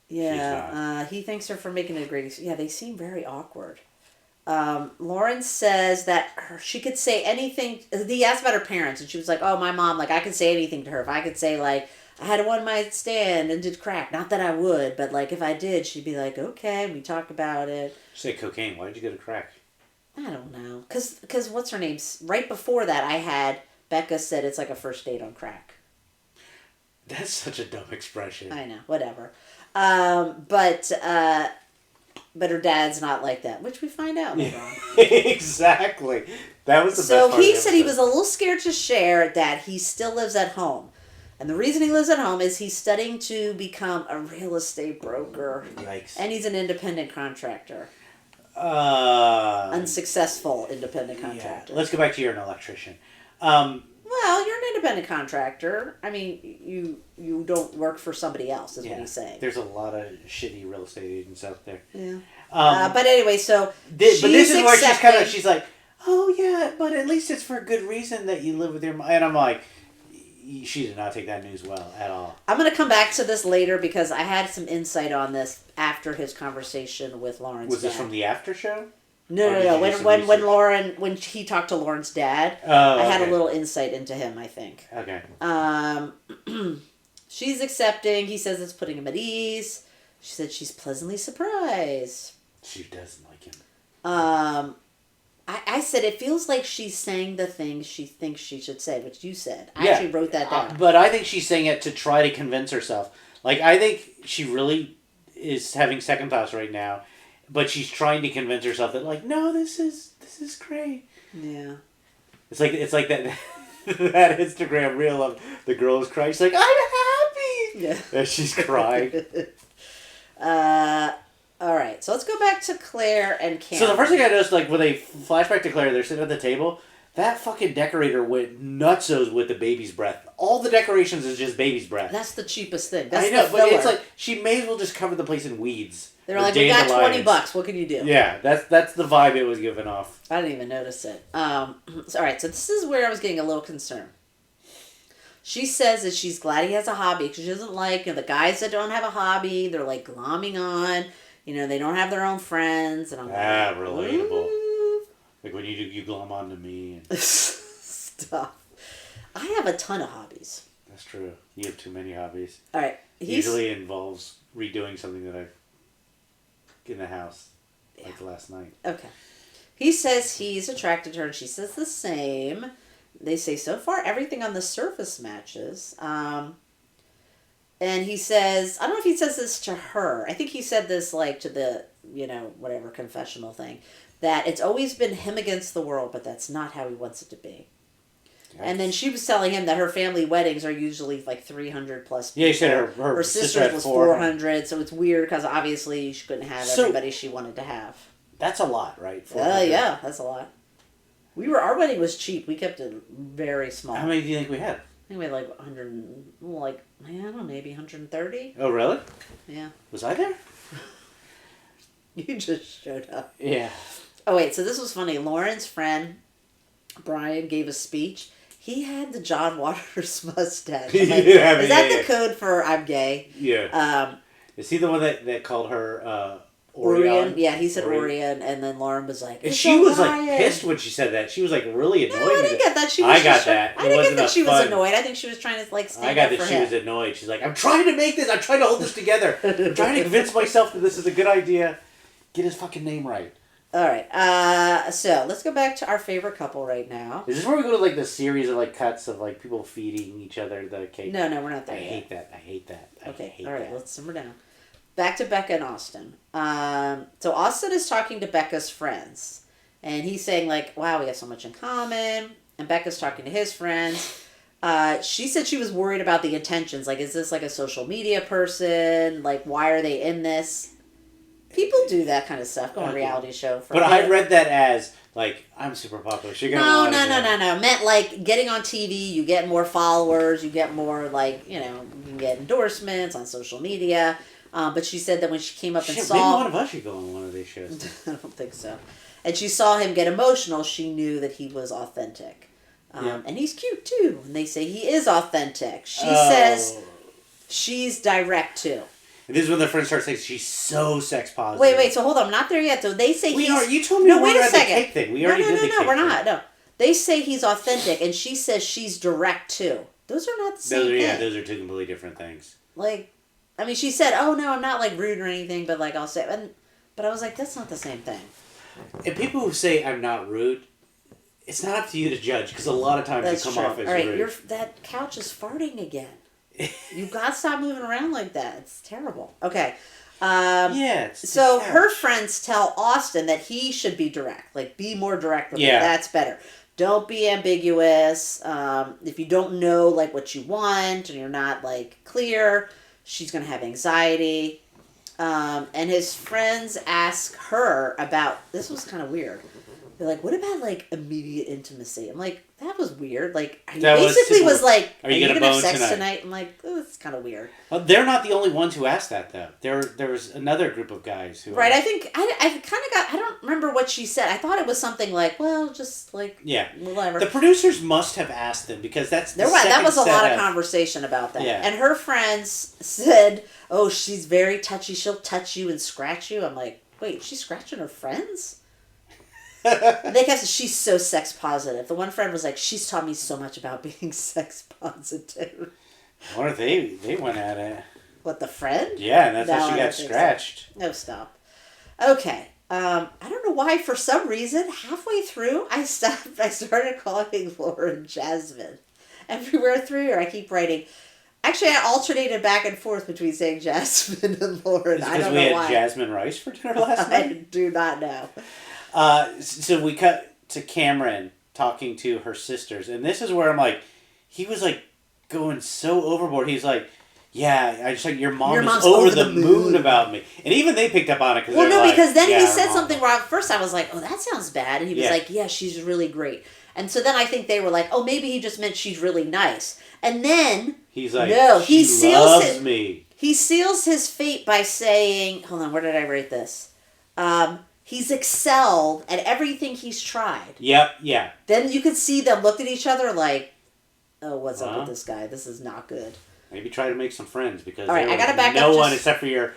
Speaker 1: Yeah, he thanks her for making it a great. Yeah, they seem very awkward. Lauren says that she could say anything. He asked about her parents, and she was like, "Oh, my mom. Like, I could say anything to her. If I could say like." I had a one-night stand and did crack. Not that I would, but like if I did, she'd be like, okay, we talk about it.
Speaker 2: Say cocaine. Why did you go to crack?
Speaker 1: I don't know. Cause what's her name? Right before that, I had Becca said it's like a first date on crack.
Speaker 2: That's such a dumb expression.
Speaker 1: I know. Whatever. But her dad's not like that, which we find out later on.
Speaker 2: Exactly. That was the best part
Speaker 1: So he said he was a little scared to share that he still lives at home. And the reason he lives at home is he's studying to become a real estate broker.
Speaker 2: Yikes.
Speaker 1: And he's an independent contractor. Unsuccessful independent contractor.
Speaker 2: Yeah. Let's go back to you're an electrician.
Speaker 1: Well, you're an independent contractor. I mean, you don't work for somebody else, is what he's saying.
Speaker 2: There's a lot of shitty real estate agents out there.
Speaker 1: Yeah. But anyway, so
Speaker 2: this is where she's like, oh yeah, but at least it's for a good reason that you live with your mom. And I'm like, she did not take that news well at all.
Speaker 1: I'm going to come back to this later because I had some insight on this after his conversation with Lauren's dad.
Speaker 2: Was this from the after show?
Speaker 1: No. When he talked to Lauren's dad, I had a little insight into him, I think.
Speaker 2: Okay.
Speaker 1: She's accepting. He says it's putting him at ease. She said she's pleasantly surprised.
Speaker 2: She doesn't like him.
Speaker 1: I said it feels like she's saying the things she thinks she should say, which you said. I actually wrote that down.
Speaker 2: But I think she's saying it to try to convince herself. Like, I think she really is having second thoughts right now, but she's trying to convince herself that, like, no, this is great.
Speaker 1: Yeah.
Speaker 2: It's like that that Instagram reel of the girl is crying. She's like, I'm happy.
Speaker 1: Yeah.
Speaker 2: And she's crying.
Speaker 1: All right, so let's go back to Claire and Cameron.
Speaker 2: So the first thing I noticed, like, when they flashback to Claire, they're sitting at the table. That fucking decorator went nutsos with the baby's breath. All the decorations is just baby's breath.
Speaker 1: That's the cheapest thing. That's
Speaker 2: I know,
Speaker 1: the
Speaker 2: but it's like she may as well just cover the place in weeds.
Speaker 1: They're like, we got $20. What can you do?
Speaker 2: Yeah, that's the vibe it was giving off.
Speaker 1: I didn't even notice it. All right, so this is where I was getting a little concerned. She says that she's glad he has a hobby because she doesn't like the guys that don't have a hobby. They're like glomming on. They don't have their own friends, and I'm like,
Speaker 2: relatable. Like when you glom onto me and
Speaker 1: stuff. I have a ton of hobbies.
Speaker 2: That's true. You have too many hobbies.
Speaker 1: All right.
Speaker 2: Usually involves redoing something that I've in the house, like last night.
Speaker 1: Okay. He says he's attracted to her, and she says the same. They say so far everything on the surface matches. And he says, I don't know if he says this to her. I think he said this like to the, whatever confessional thing. That it's always been him against the world, but that's not how he wants it to be. Yes. And then she was telling him that her family weddings are usually like 300 plus people.
Speaker 2: Yeah, he said her
Speaker 1: sister's was 400, so it's weird because obviously she couldn't have everybody she wanted to have.
Speaker 2: That's a lot, right?
Speaker 1: Yeah, that's a lot. Our wedding was cheap. We kept it very small.
Speaker 2: How many do you think we had?
Speaker 1: I think we had like 100, I don't know, maybe 130.
Speaker 2: Oh, really?
Speaker 1: Yeah.
Speaker 2: Was I there?
Speaker 1: You just showed up.
Speaker 2: Yeah.
Speaker 1: Oh, wait. So this was funny. Lauren's friend, Brian, gave a speech. He had the John Waters mustache. Like,
Speaker 2: Yeah,
Speaker 1: is that the code for I'm gay?
Speaker 2: Yeah. Is he the one that called her
Speaker 1: Orion? Yeah, he said Orion, and then Lauren was like,
Speaker 2: and she was like pissed when she said that. She was like really annoyed.
Speaker 1: No, I didn't get that. She was
Speaker 2: I got that.
Speaker 1: I didn't get that she was annoyed. I think she was trying to like stand
Speaker 2: I got
Speaker 1: up
Speaker 2: that
Speaker 1: for
Speaker 2: she
Speaker 1: him.
Speaker 2: was annoyed. She's like, I'm trying to make this. I'm trying to hold this together. I'm trying to convince myself that this is a good idea. Get his fucking name right.
Speaker 1: All right. So let's go back to our favorite couple right now.
Speaker 2: Is this where we go to like the series of like cuts of like people feeding each other the cake?
Speaker 1: No, we're not there
Speaker 2: I
Speaker 1: yet.
Speaker 2: hate that. I hate that.
Speaker 1: Okay. All right. Let's simmer down. Back to Becca and Austin. So Austin is talking to Becca's friends, and he's saying like, "Wow, we have so much in common." And Becca's talking to his friends. She said she was worried about the intentions. Like, is this like a social media person? Like, why are they in this? People do that kind of stuff. Go on a reality show.
Speaker 2: But I read that as like, I'm super popular. So you're gonna
Speaker 1: No. Meant like getting on TV, you get more followers, you get more like, you can get endorsements on social media. But she said that when she came up and saw...
Speaker 2: Maybe one of us should go on one of these shows.
Speaker 1: I don't think so. And she saw him get emotional, she knew that he was authentic. And he's cute too. And they say he is authentic. She says she's direct too.
Speaker 2: And this is when their friends start saying she's so sex positive.
Speaker 1: Wait. So hold on. I'm not there yet. Though they say
Speaker 2: You told me we were at the cake thing. We already did the cake thing.
Speaker 1: We're not. No. They say he's authentic, and she says she's direct too. Those are not the same thing.
Speaker 2: Yeah, those are two completely different things.
Speaker 1: Like, I mean, she said, "Oh no, I'm not like rude or anything," but like I'll say, but I was like, that's not the same thing.
Speaker 2: And people who say I'm not rude, it's not up to you to judge because a lot of times you come off as rude.
Speaker 1: All right, that couch is farting again. You gotta stop moving around like that. It's terrible. Okay. So her friends tell Austin that he should be direct. Like, be more direct with her. That's better. Don't be ambiguous. If you don't know, like, what you want and you're not, like, clear, she's going to have anxiety. And his friends ask her about... This was kind of weird. They're like, what about, like, immediate intimacy? I'm like, that was weird. Like, he basically was like, are you going to have sex tonight? I'm like, oh, it's kind of weird.
Speaker 2: Well, they're not the only ones who asked that, though. There was another group of guys who...
Speaker 1: Right, I think, I kind of got... I don't remember what she said. I thought it was something like, well, just, like, whatever.
Speaker 2: The producers must have asked them, because that's the
Speaker 1: right, that was a lot of conversation about that.
Speaker 2: Yeah.
Speaker 1: And her friends said, oh, she's very touchy. She'll touch you and scratch you. I'm like, wait, she's scratching her friends? They kept, she's so sex positive. The one friend was like, she's taught me so much about being sex positive.
Speaker 2: Or they went at it.
Speaker 1: What, the friend?
Speaker 2: Yeah, and that's how she got scratched.
Speaker 1: So. No, stop. Okay. I don't know why, for some reason, halfway through, I started calling Lauren Jasmine. Everywhere through here, I keep writing. Actually, I alternated back and forth between saying Jasmine and Lauren. I don't know why.
Speaker 2: Because we had Jasmine rice for dinner last night?
Speaker 1: I do not know.
Speaker 2: So we cut to Cameron talking to her sisters, and this is where I'm like, he was like going so overboard. He's like, yeah, I just like your mom's over the moon about me, and even they picked up on it.
Speaker 1: Because then he said something where at first I was like, oh, that sounds bad, and he was like, yeah, she's really great, and so then I think they were like, oh, maybe he just meant she's really nice, and then
Speaker 2: he's like,
Speaker 1: no, he
Speaker 2: loves me.
Speaker 1: He seals his fate by saying, hold on, where did I write this? He's excelled at everything he's tried.
Speaker 2: Yep, yeah.
Speaker 1: Then you could see them looked at each other like, oh, what's up with this guy? This is not good.
Speaker 2: Maybe try to make some friends, because
Speaker 1: all right, I gotta back
Speaker 2: no
Speaker 1: up
Speaker 2: one except for your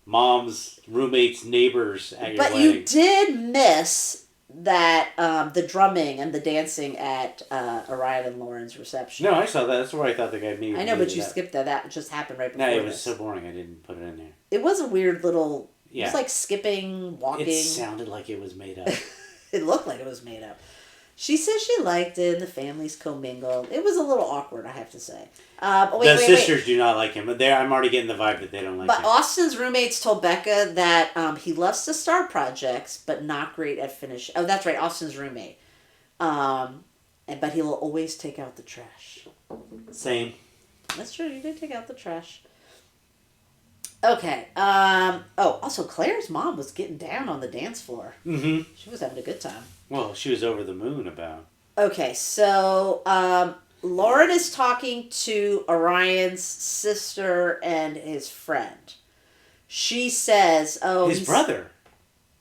Speaker 2: mom's roommates, neighbors at your wedding.
Speaker 1: But you did miss that the drumming and the dancing at Orion and Lauren's reception.
Speaker 2: No, I saw that. That's where I thought the guy made.
Speaker 1: I know, but you skipped that. That just happened right before.
Speaker 2: No, it was so boring. I didn't put it in there.
Speaker 1: It was a weird little.
Speaker 2: Yeah.
Speaker 1: It was like skipping, walking.
Speaker 2: It sounded like it was made up.
Speaker 1: It looked like it was made up. She says she liked it, and the families commingled. It was a little awkward, I have to say.
Speaker 2: The sisters do not like him, but I'm already getting the vibe that they don't like him.
Speaker 1: But Austin's roommates told Becca that he loves to start projects, but not great at finishing. Oh, that's right, Austin's roommate. But he'll always take out the trash.
Speaker 2: Same.
Speaker 1: That's true, you did take out the trash. Okay. Also, Claire's mom was getting down on the dance floor.
Speaker 2: Mm-hmm.
Speaker 1: She was having a good time.
Speaker 2: Well, she was over the moon about.
Speaker 1: Okay, so Lauren is talking to Orion's sister and his friend. She says, "Oh,
Speaker 2: his brother."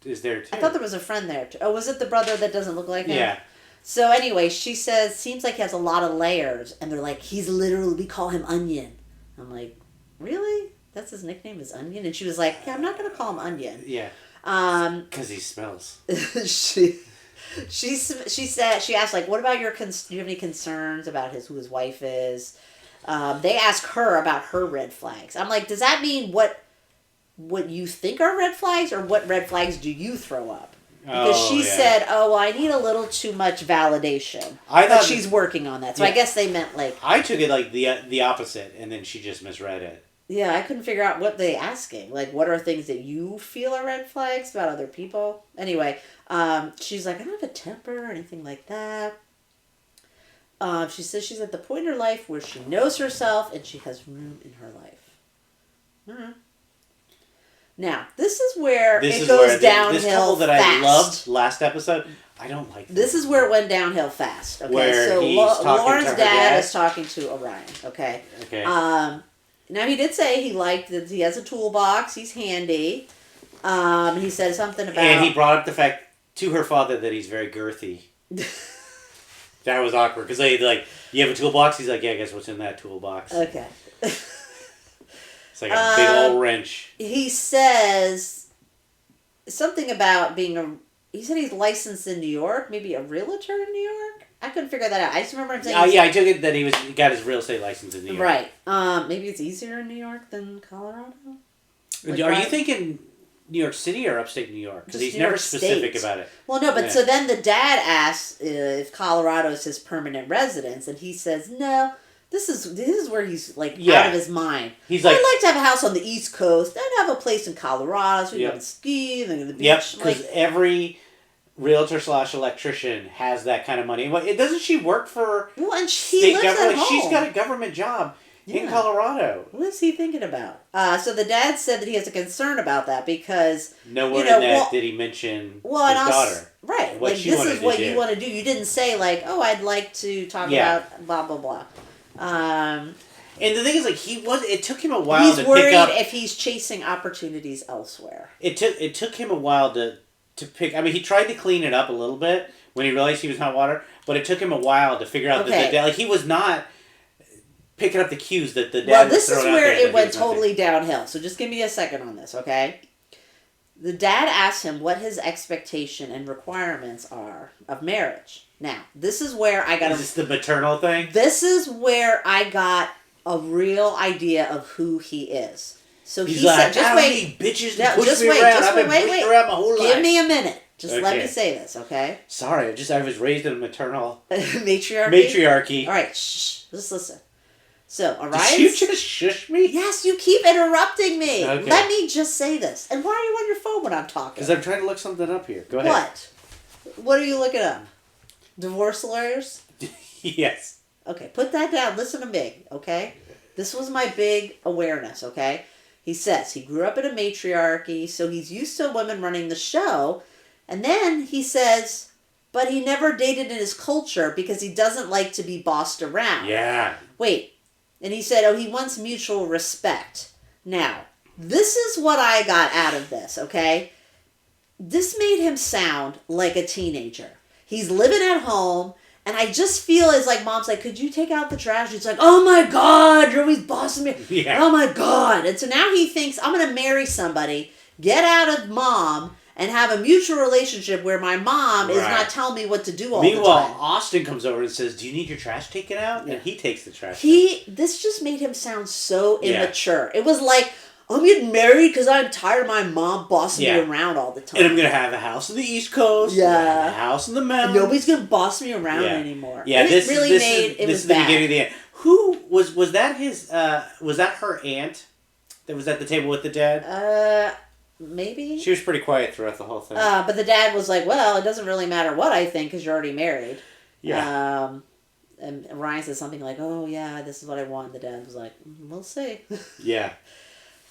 Speaker 2: is there too.
Speaker 1: I thought there was a friend there too. Oh, was it the brother that doesn't look like him?
Speaker 2: Yeah.
Speaker 1: So anyway, she says, seems like he has a lot of layers. And they're like, he's literally, we call him Onion. I'm like, really? That's his nickname is Onion? And she was like, yeah, I'm not going to call him Onion.
Speaker 2: Yeah. Because he smells.
Speaker 1: She said, she asked, like, what about do you have any concerns about who his wife is? They ask her about her red flags. I'm like, does that mean what you think are red flags, or what red flags do you throw up? Because she said, oh, well, I need a little too much validation. But she's working on that. So I guess they meant like...
Speaker 2: I took it like the opposite, and then she just misread it.
Speaker 1: Yeah, I couldn't figure out what they asking. Like, what are things that you feel are red flags about other people? Anyway, she's like, I don't have a temper or anything like that. She says she's at the point in her life where she knows herself and she has room in her life. Mm-hmm. Now, this is where it goes downhill
Speaker 2: this couple that
Speaker 1: fast.
Speaker 2: I loved last episode, I don't like
Speaker 1: this is where it went downhill fast. Okay,
Speaker 2: where
Speaker 1: so Lauren's
Speaker 2: to
Speaker 1: dad is talking to Orion. Okay.
Speaker 2: Okay.
Speaker 1: Now he did say he liked that he has a toolbox. He's handy. He said something about,
Speaker 2: and he brought up the fact to her father that he's very girthy. That was awkward because they like, you have a toolbox. He's like, yeah, guess what's in that toolbox?
Speaker 1: Okay.
Speaker 2: It's like a big old wrench.
Speaker 1: He says something about he said he's licensed in New York, maybe a realtor in New York. I couldn't figure that out. I just remember him saying...
Speaker 2: yeah, I took it that he got his real estate license in New York.
Speaker 1: Right. Maybe it's easier in New York than Colorado?
Speaker 2: Are you thinking New York City or upstate New York? Because he's never specific about it.
Speaker 1: Well, no, but so then the dad asks if Colorado is his permanent residence, and he says, no, this is where he's like out of his mind.
Speaker 2: He's like,
Speaker 1: I'd like to have a house on the East Coast. I'd have a place in Colorado so we can ski and go to the beach.
Speaker 2: Yep, because every realtor/electrician has that kind of money. Doesn't she work for
Speaker 1: and she lives at home.
Speaker 2: She's got a government job in Colorado.
Speaker 1: What is he thinking about? So the dad said that he has a concern about that because...
Speaker 2: Nowhere in that did he mention his daughter.
Speaker 1: Right. Like, this is what you want to do. You didn't say, like, oh, I'd like to talk about blah, blah, blah.
Speaker 2: And the thing is, like, it took him a while to pick up...
Speaker 1: He's worried if he's chasing opportunities elsewhere.
Speaker 2: It took him a while to pick... I mean, he tried to clean it up a little bit when he realized he was in hot water, but it took him a while to figure out that the dad... Like, he was not picking up the cues that the dad was throwing out there.
Speaker 1: Well, this is where it went totally downhill. So just give me a second on this, okay? The dad asked him what his expectation and requirements are of marriage. Now, this is where I got...
Speaker 2: Is this the maternal thing?
Speaker 1: This is where I got a real idea of who he is. So
Speaker 2: he's like,
Speaker 1: just wait.
Speaker 2: Bitches to push me around. I've been pushed around my whole life.
Speaker 1: Give me a minute. Just let me say this, okay?
Speaker 2: Sorry, I was raised in a maternal...
Speaker 1: Matriarchy? All right, shh. Just listen. So, Orion...
Speaker 2: Did you just shush me?
Speaker 1: Yes, you keep interrupting me. Okay. Let me just say this. And why are you on your phone when I'm talking?
Speaker 2: Because I'm trying to look something up here. Go ahead.
Speaker 1: What? What are you looking up? Divorce lawyers?
Speaker 2: Yes.
Speaker 1: Okay, put that down. Listen to me, okay? This was my big awareness, okay? He says he grew up in a matriarchy, so he's used to women running the show. And then he says, but he never dated in his culture because he doesn't like to be bossed around.
Speaker 2: Yeah.
Speaker 1: Wait. And he said, he wants mutual respect. Now, this is what I got out of this, okay? This made him sound like a teenager. He's living at home, and I just feel as like mom's like, could you take out the trash? He's like, oh my God, you're always bossing me.
Speaker 2: Yeah.
Speaker 1: Oh my God. And so now he thinks, I'm going to marry somebody, get out of mom, and have a mutual relationship where my mom is not telling me what to do all the time.
Speaker 2: Meanwhile, Austin comes over and says, do you need your trash taken out? And he takes the trash
Speaker 1: out. This just made him sound so immature. It was like, I'm getting married because I'm tired of my mom bossing me around all the time.
Speaker 2: And I'm going to have a house on the East Coast.
Speaker 1: Yeah.
Speaker 2: A house in the mountains.
Speaker 1: Nobody's going to boss me around anymore.
Speaker 2: Yeah,
Speaker 1: this is the
Speaker 2: beginning of the end. Who was that was that her aunt that was at the table with the dad?
Speaker 1: Maybe.
Speaker 2: She was pretty quiet throughout the whole thing.
Speaker 1: But the dad was like, well, it doesn't really matter what I think because you're already married.
Speaker 2: Yeah.
Speaker 1: And Ryan says something like, oh, yeah, this is what I want. The dad was like, we'll see.
Speaker 2: Yeah.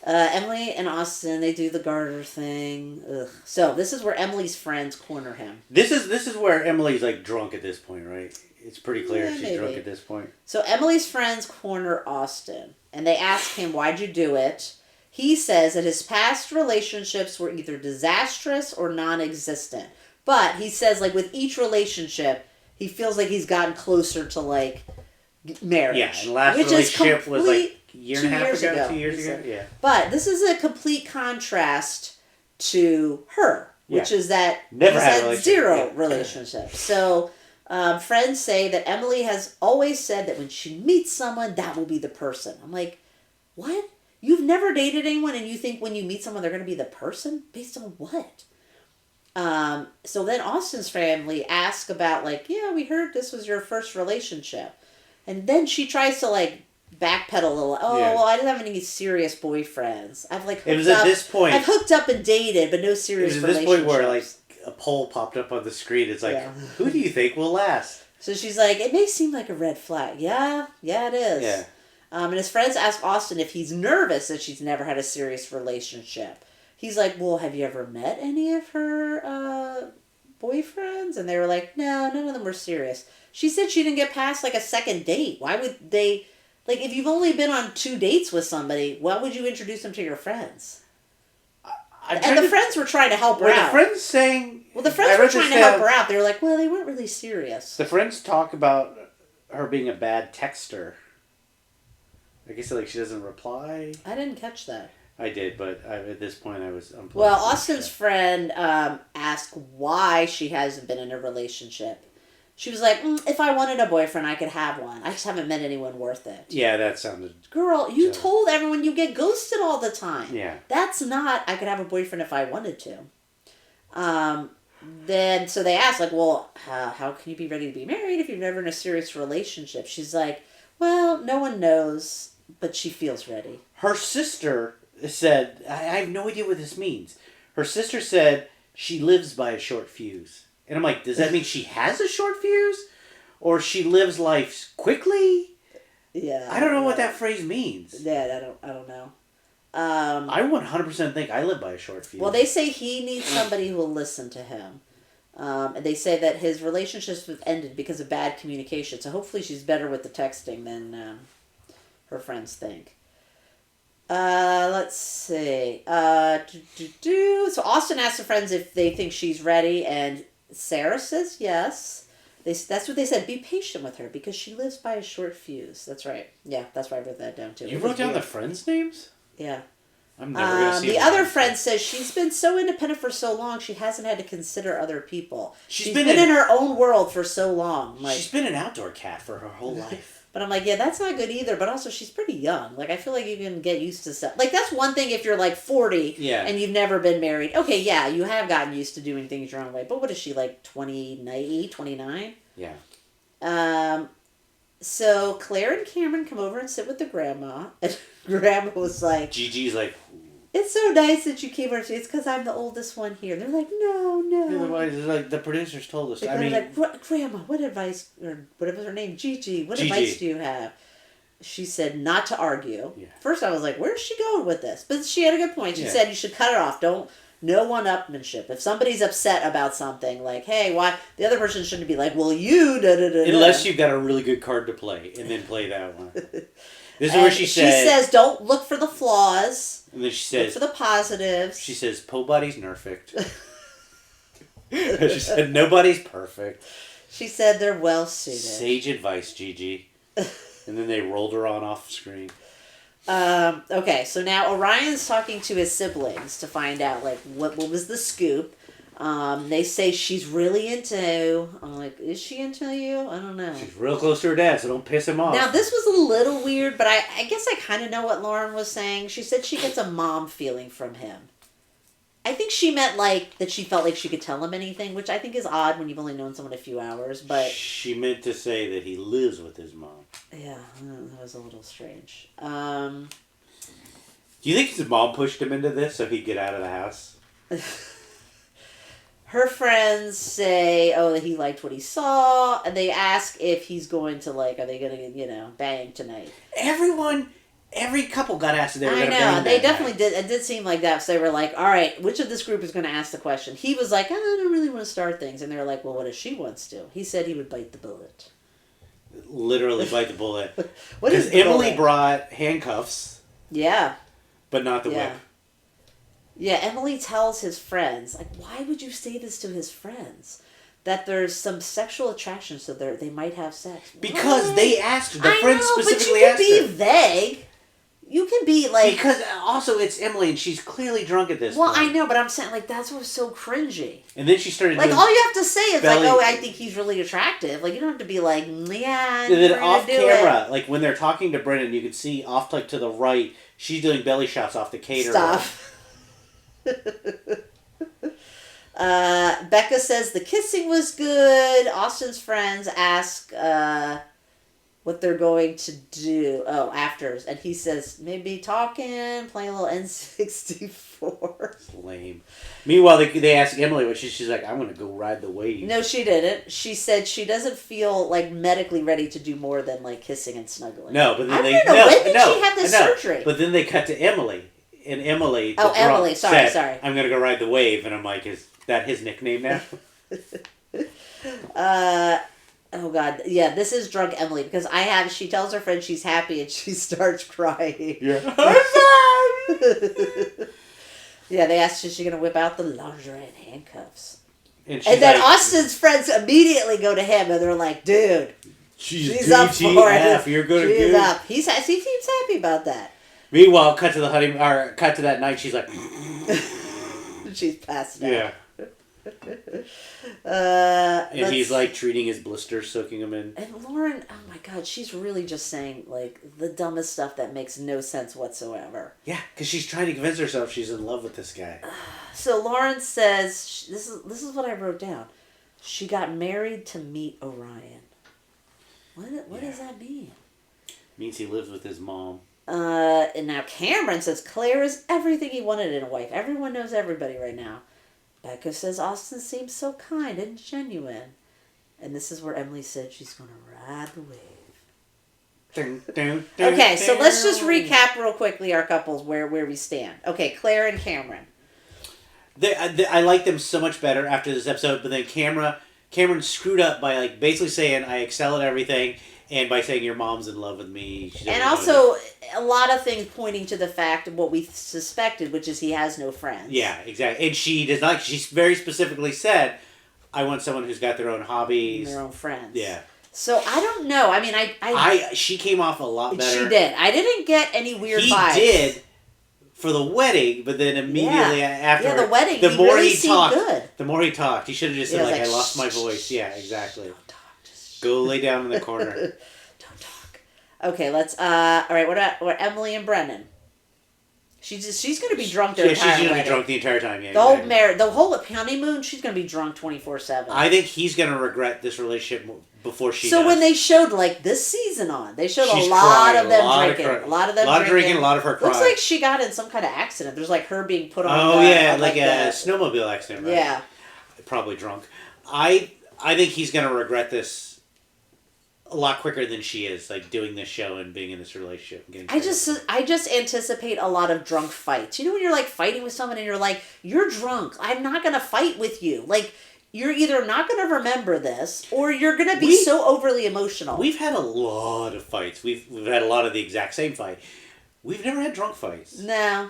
Speaker 1: Emily and Austin, they do the garter thing. Ugh. So this is where Emily's friends corner him.
Speaker 2: This is where Emily's like drunk at this point, right? It's pretty clear she's drunk at this point.
Speaker 1: So Emily's friends corner Austin. And they ask him, why'd you do it? he says that his past relationships were either disastrous or non-existent. But he says, like, with each relationship, he feels like he's gotten closer to, like, marriage.
Speaker 2: Yeah, and the last relationship was, like, a year and a half ago, 2 years ago. Yeah.
Speaker 1: But this is a complete contrast to her, which is that
Speaker 2: never
Speaker 1: he's
Speaker 2: had
Speaker 1: zero relationships. So friends say that Emily has always said that when she meets someone, that will be the person. I'm like, what? You've never dated anyone and you think when you meet someone they're going to be the person? Based on what? So then Austin's family ask about, like, yeah, we heard this was your first relationship. And then she tries to, like, backpedal a little. Oh, well, I didn't have any serious boyfriends. I've, like,
Speaker 2: it was at this point.
Speaker 1: I've hooked up and dated, but no serious relationships.
Speaker 2: It was at this point where, like, a poll popped up on the screen. It's like, who do you think will last?
Speaker 1: So she's like, it may seem like a red flag. Yeah, it is.
Speaker 2: Yeah.
Speaker 1: And his friends ask Austin if he's nervous that she's never had a serious relationship. He's like, well, have you ever met any of her boyfriends? And they were like, no, none of them were serious. She said she didn't get past, like, a second date. Why would they... Like, if you've only been on 2 dates with somebody, why would you introduce them to your friends? And the friends were trying to help her out.
Speaker 2: The friends saying...
Speaker 1: Well, the friends were trying to help her out. They were like, well, they weren't really serious.
Speaker 2: The friends talk about her being a bad texter. I guess, like, she doesn't reply.
Speaker 1: I didn't catch that.
Speaker 2: I did, but at this point I was unplugged.
Speaker 1: Well, Austin's friend asked why she hasn't been in a relationship. She was like, if I wanted a boyfriend, I could have one. I just haven't met anyone worth it.
Speaker 2: Yeah, that sounded...
Speaker 1: Girl, you told everyone you get ghosted all the time.
Speaker 2: Yeah.
Speaker 1: That's not, I could have a boyfriend if I wanted to. Then, so they asked, like, well, how can you be ready to be married if you're never in a serious relationship? She's like, well, no one knows, but she feels ready.
Speaker 2: Her sister said, I have no idea what this means. Her sister said she lives by a short fuse. And I'm like, does that mean she has a short fuse? Or she lives life quickly?
Speaker 1: Yeah.
Speaker 2: I don't know what that phrase means.
Speaker 1: Yeah, I don't know.
Speaker 2: I 100% think I live by a short fuse.
Speaker 1: Well, they say he needs somebody who will listen to him. And they say that his relationships have ended because of bad communication. So hopefully she's better with the texting than her friends think. Let's see. So Austin asks the friends if they think she's ready, and Sarah says yes. That's what they said. Be patient with her because she lives by a short fuse. That's right. Yeah, that's why I wrote that down too.
Speaker 2: You wrote down the friends' names?
Speaker 1: Yeah.
Speaker 2: I'm never going to see
Speaker 1: the other friend says she's been so independent for so long she hasn't had to consider other people. She's been in her own world for so long. Like,
Speaker 2: she's been an outdoor cat for her whole life.
Speaker 1: But I'm like, yeah, that's not good either. But also, she's pretty young. Like, I feel like you can get used to stuff. Like, that's one thing if you're, like, 40 and you've never been married. Okay, yeah, you have gotten used to doing things your own way. But what is she, like, 28, 29?
Speaker 2: Yeah.
Speaker 1: So Claire and Cameron come over and sit with the grandma. And grandma was like...
Speaker 2: Gigi's like...
Speaker 1: It's so nice that you came over. It's because I'm the oldest one here. And they're like, no.
Speaker 2: Like, the producers told us.
Speaker 1: They're like, Grandma, what advice, or whatever her name, Gigi, what advice do you have? She said not to argue. Yeah. First I was like, where's she going with this? But she had a good point. She said you should cut it off. No one-upmanship. If somebody's upset about something, like, hey, why, the other person shouldn't be like, well, you, da-da-da-da.
Speaker 2: Unless you've got a really good card to play, and then play that one. This is where she
Speaker 1: says, don't look for the flaws.
Speaker 2: And then she says...
Speaker 1: Look for the positives.
Speaker 2: She says, nobody's perfect. She said, nobody's perfect.
Speaker 1: She said they're well-suited.
Speaker 2: Sage advice, Gigi. And then they rolled her off screen.
Speaker 1: Okay, so now Orion's talking to his siblings to find out, like, what was the scoop. They say she's really into... I'm like, is she into you? I don't know.
Speaker 2: She's real close to her dad, so don't piss him off.
Speaker 1: Now, this was a little weird, but I guess I kind of know what Lauren was saying. She said she gets a mom feeling from him. I think she meant, like, that she felt like she could tell him anything, which I think is odd when you've only known someone a few hours, but...
Speaker 2: She meant to say that he lives with his mom.
Speaker 1: Yeah, that was a little strange.
Speaker 2: Do you think his mom pushed him into this so he'd get out of the house?
Speaker 1: Her friends say, that he liked what he saw, and they ask if he's going to, like, are they going to, bang tonight?
Speaker 2: Every couple got asked if they were going to bang.
Speaker 1: I know, they definitely did. It did seem like that, so they were like, all right, which of this group is going to ask the question? He was like, I don't really want to start things, and they were like, well, what if she wants to? He said he would bite the bullet.
Speaker 2: Literally bite the bullet.
Speaker 1: What is
Speaker 2: Because Emily brought handcuffs.
Speaker 1: Yeah.
Speaker 2: but not the whip.
Speaker 1: Yeah, Emily tells his friends, like, why would you say this to his friends? That there's some sexual attraction, so they might have sex.
Speaker 2: Because
Speaker 1: what?
Speaker 2: they asked, the friends specifically
Speaker 1: asked her. But you can
Speaker 2: be
Speaker 1: vague. You can be like...
Speaker 2: Because also it's Emily and she's clearly drunk at this point.
Speaker 1: Well, I know, but I'm saying, like, that's what's so cringy.
Speaker 2: And then she started
Speaker 1: like,
Speaker 2: doing
Speaker 1: all you have to say is,
Speaker 2: belly...
Speaker 1: like, oh, I think he's really attractive. Like, you don't have to be like, yeah,
Speaker 2: and then off camera, like, when they're talking to Brennan, you can see off, like, to the right, she's doing belly shots off the caterer.
Speaker 1: Stop. Becca says the kissing was good. Austin's friends ask what they're going to do. Oh, afters. And he says, maybe talking, playing a little N64.
Speaker 2: Lame. Meanwhile, they ask Emily what she's like, I'm going to go ride the wave.
Speaker 1: No, she didn't. She said she doesn't feel, like, medically ready to do more than, like, kissing and snuggling.
Speaker 2: No, but then
Speaker 1: when did she have this surgery?
Speaker 2: But then they cut to Emily. And Emily,
Speaker 1: Emily, sorry.
Speaker 2: I'm going to go ride the wave. And I'm like, is that his nickname now?
Speaker 1: Oh, God. Yeah, this is drunk Emily. Because she tells her friend she's happy and she starts crying.
Speaker 2: Yeah.
Speaker 1: Yeah, they asked is she going to whip out the lingerie and handcuffs.
Speaker 2: And
Speaker 1: then Austin's friends immediately go to him and they're like, dude, she's up for it.
Speaker 2: You're good at
Speaker 1: She's up. He seems happy about that.
Speaker 2: Meanwhile, cut to that night, she's like...
Speaker 1: She's passed out.
Speaker 2: Yeah. And he's like treating his blisters, soaking them in.
Speaker 1: And Lauren, oh my God, she's really just saying like the dumbest stuff that makes no sense whatsoever.
Speaker 2: Yeah, because she's trying to convince herself she's in love with this guy.
Speaker 1: So Lauren says, this is what I wrote down. She got married to meet Orion. What does that mean?
Speaker 2: Means he lives with his mom.
Speaker 1: And now Cameron says Claire is everything he wanted in a wife. Everyone knows everybody right now. Becca says Austin seems so kind and genuine. And this is where Emily said she's going to ride the wave. Okay, so let's just recap real quickly our couples, where we stand. Okay, Claire and Cameron.
Speaker 2: I like them so much better after this episode, but then Cameron screwed up by like basically saying I excel at everything, and by saying your mom's in love with me.
Speaker 1: And also a lot of things pointing to the fact of what we suspected, which is he has no friends.
Speaker 2: Yeah, exactly. And she does not. She very specifically said, "I want someone who's got their own hobbies,
Speaker 1: and their own friends."
Speaker 2: Yeah.
Speaker 1: So I don't know. I mean,
Speaker 2: she came off a lot better.
Speaker 1: She did. I didn't get any weird vibes.
Speaker 2: He did for the wedding, but then immediately after
Speaker 1: the wedding,
Speaker 2: the more
Speaker 1: really
Speaker 2: he talked,
Speaker 1: good.
Speaker 2: The more he talked, he should have just said like, "I lost my voice." Yeah, exactly. Don't talk. Just go lay down in the corner.
Speaker 1: Don't talk. Okay, let's. All right. What Emily and Brennan? She's going to be drunk the entire
Speaker 2: she's going to
Speaker 1: wedding.
Speaker 2: be drunk the entire time. Yeah,
Speaker 1: the whole honeymoon, she's going to be drunk 24/7.
Speaker 2: I think he's going to regret this relationship before she.
Speaker 1: So
Speaker 2: does.
Speaker 1: when they showed like this season on, they showed a lot of them drinking, a lot of them drinking,
Speaker 2: a lot of her crying.
Speaker 1: Looks like she got in some kind of accident. There's like her being put on.
Speaker 2: Oh yeah, like a snowmobile accident. Right?
Speaker 1: Yeah,
Speaker 2: probably drunk. I think he's going to regret this a lot quicker than she is, like doing this show and being in this relationship. And
Speaker 1: I just anticipate a lot of drunk fights. You know when you're like fighting with someone and you're like, you're drunk. I'm not gonna fight with you. Like you're either not gonna remember this or you're gonna be so overly emotional.
Speaker 2: We've had a lot of fights. We've had a lot of the exact same fight. We've never had drunk fights.
Speaker 1: No.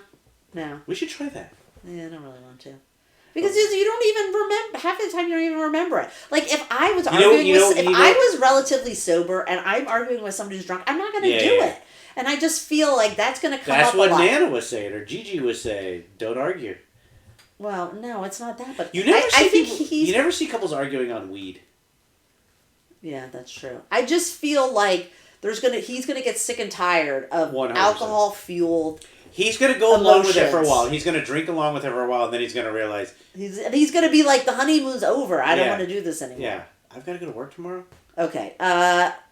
Speaker 1: We
Speaker 2: should try that.
Speaker 1: Yeah, I don't really want to. Because you don't even remember, half the time you don't even remember it. Like, if I was I was relatively sober and I'm arguing with somebody who's drunk, I'm not going to do it. And I just feel like that's going to come up a lot.
Speaker 2: That's what Nana was saying, or Gigi was saying, don't argue.
Speaker 1: Well, no, it's not that, but
Speaker 2: you never see couples arguing on weed.
Speaker 1: Yeah, that's true. I just feel like he's going to get sick and tired of
Speaker 2: 100%.
Speaker 1: Alcohol-fueled
Speaker 2: He's going to go along with it for a while. He's going to drink along with it for a while, and then he's going to realize...
Speaker 1: He's going to be like, the honeymoon's over. I don't want to do this anymore.
Speaker 2: Yeah. I've got to go to work tomorrow.
Speaker 1: Okay.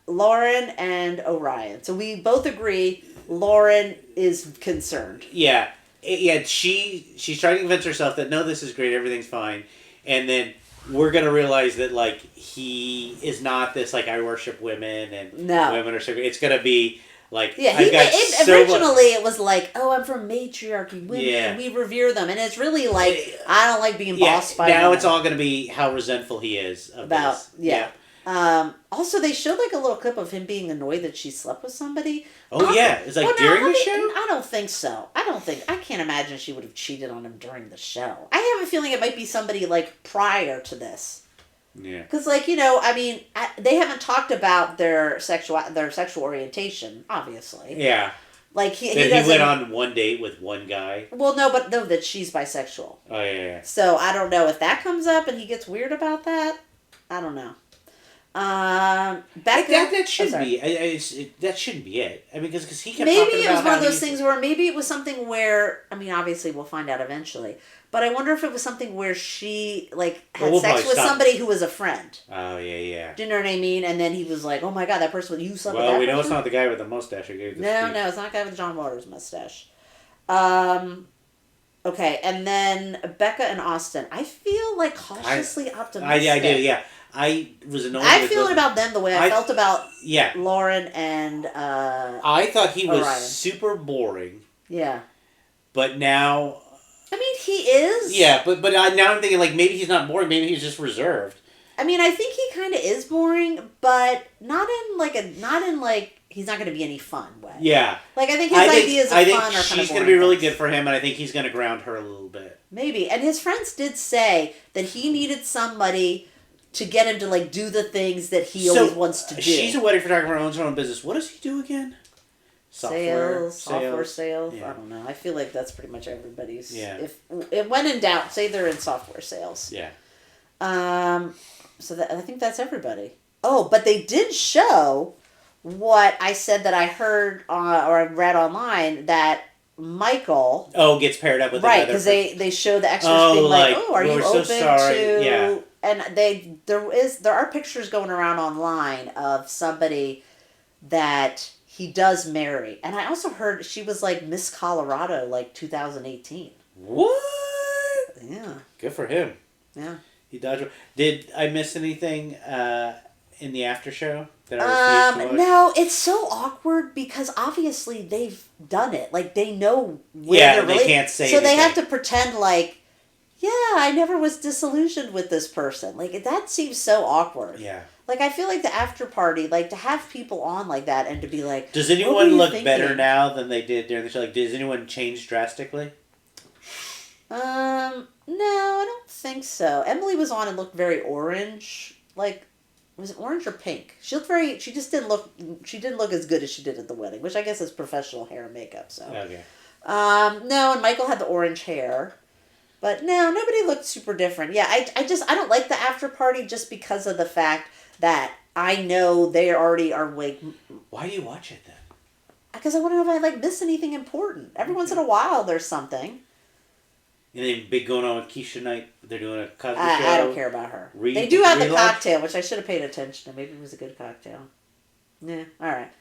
Speaker 1: Lauren and Orion. So we both agree Lauren is concerned.
Speaker 2: Yeah. She's trying to convince herself that, no, this is great, everything's fine. And then we're going to realize that, like, he is not this, like, I worship women, and women are so great. It's going to be... Like,
Speaker 1: originally it was like, oh, I'm from matriarchy, women, and we revere them. And it's really like, I don't like being bossed by
Speaker 2: now
Speaker 1: women.
Speaker 2: It's all going to be how resentful he is about this.
Speaker 1: Yeah. Also, they showed like a little clip of him being annoyed that she slept with somebody.
Speaker 2: Oh yeah, it's like during the show.
Speaker 1: I don't think so. I can't imagine she would have cheated on him during the show. I have a feeling it might be somebody like prior to this.
Speaker 2: Yeah.
Speaker 1: Because like I mean, they haven't talked about their sexual orientation, obviously.
Speaker 2: Yeah.
Speaker 1: Like he
Speaker 2: went on one date with one guy.
Speaker 1: Well, no, but no, that she's bisexual.
Speaker 2: Oh yeah.
Speaker 1: So I don't know if that comes up and he gets weird about that. I don't know. Becca,
Speaker 2: that shouldn't be. That shouldn't be it. I mean, because he kept
Speaker 1: maybe
Speaker 2: talking about
Speaker 1: it was one of those things where maybe it was something where I mean, obviously we'll find out eventually. But I wonder if it was something where she like had sex with somebody who was a friend.
Speaker 2: Oh yeah.
Speaker 1: Do you know what I mean? And then he was like, "Oh my god, that person you slept with that
Speaker 2: Well, we
Speaker 1: person?"
Speaker 2: know it's not the guy with the mustache who gave the speech.
Speaker 1: No, it's not the guy with John Waters' mustache. Okay, and then Becca and Austin. I feel like cautiously optimistic.
Speaker 2: I do, yeah. I was annoyed.
Speaker 1: I feel about them the way I felt about Lauren and
Speaker 2: I thought he was
Speaker 1: Orion.
Speaker 2: super boring.
Speaker 1: Yeah.
Speaker 2: But now
Speaker 1: I mean, he is.
Speaker 2: Yeah, but now I'm thinking like maybe he's not boring, maybe he's just reserved.
Speaker 1: I mean, I think he kind of is boring, but not in like he's not going to be any fun way.
Speaker 2: Yeah.
Speaker 1: Like I think his ideas of fun are kind of boring.
Speaker 2: She's going to be really good for him, and I think he's going to ground her a little bit.
Speaker 1: Maybe. And his friends did say that he needed somebody to get him to like do the things that he always wants to do.
Speaker 2: She's a wedding photographer who owns her own business. What does he do again?
Speaker 1: Software sales.
Speaker 2: Yeah.
Speaker 1: I don't know. I feel like that's pretty much everybody's.
Speaker 2: Yeah.
Speaker 1: If when in doubt, say they're in software sales.
Speaker 2: Yeah.
Speaker 1: So I think that's everybody. Oh, but they did show what I said that I heard or I read online that Michael
Speaker 2: gets paired up with
Speaker 1: right because they show the extras being like, oh, are you open to?
Speaker 2: Yeah.
Speaker 1: And there are pictures going around online of somebody that he does marry, and I also heard she was like Miss Colorado like 2018.
Speaker 2: What?
Speaker 1: Yeah.
Speaker 2: Good for him.
Speaker 1: Yeah.
Speaker 2: He dodged. Did I miss anything in the after show that I refused to watch?
Speaker 1: No, it's so awkward because obviously they've done it. Like they know where
Speaker 2: they can't say
Speaker 1: so
Speaker 2: anything.
Speaker 1: They have to pretend like, yeah, I never was disillusioned with this person. Like that seems so awkward.
Speaker 2: Yeah.
Speaker 1: Like I feel like the after party, like to have people on like that and to be like,
Speaker 2: does anyone look better now than they did during the show? Like, does anyone change drastically?
Speaker 1: No, I don't think so. Emily was on and looked very orange. Like, was it orange or pink? She looked very. She didn't look as good as she did at the wedding, which I guess is professional hair and makeup. So.
Speaker 2: Okay.
Speaker 1: No, and Michael had the orange hair, but no, nobody looked super different. Yeah, I don't like the after party just because of the fact that I know they already are like.
Speaker 2: Why do you watch it then?
Speaker 1: Because I want to know if I like miss anything important. Every once in a while, there's something.
Speaker 2: And then big going on with Keisha night. They're doing a Cosby show.
Speaker 1: I don't care about her. They do have the cocktail, which I should have paid attention to. Maybe it was a good cocktail. Yeah. All right.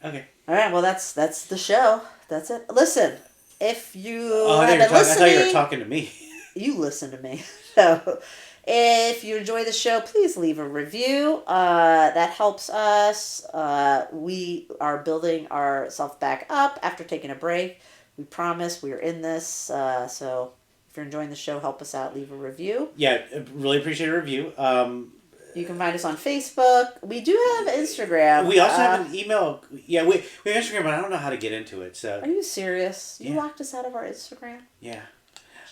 Speaker 2: Okay.
Speaker 1: All right. Well, that's the show. That's it. Listen, if you
Speaker 2: have been listening, I thought you were talking to me.
Speaker 1: You listen to me. So, if you enjoy the show, please leave a review. That helps us. We are building ourselves back up after taking a break. We promise we are in this. So if you're enjoying the show, help us out. Leave a review.
Speaker 2: Yeah, really appreciate a review.
Speaker 1: You can find us on Facebook. We do have Instagram.
Speaker 2: We also have an email. Yeah, we have Instagram, but I don't know how to get into it. So
Speaker 1: are you serious? You locked us out of our Instagram?
Speaker 2: Yeah.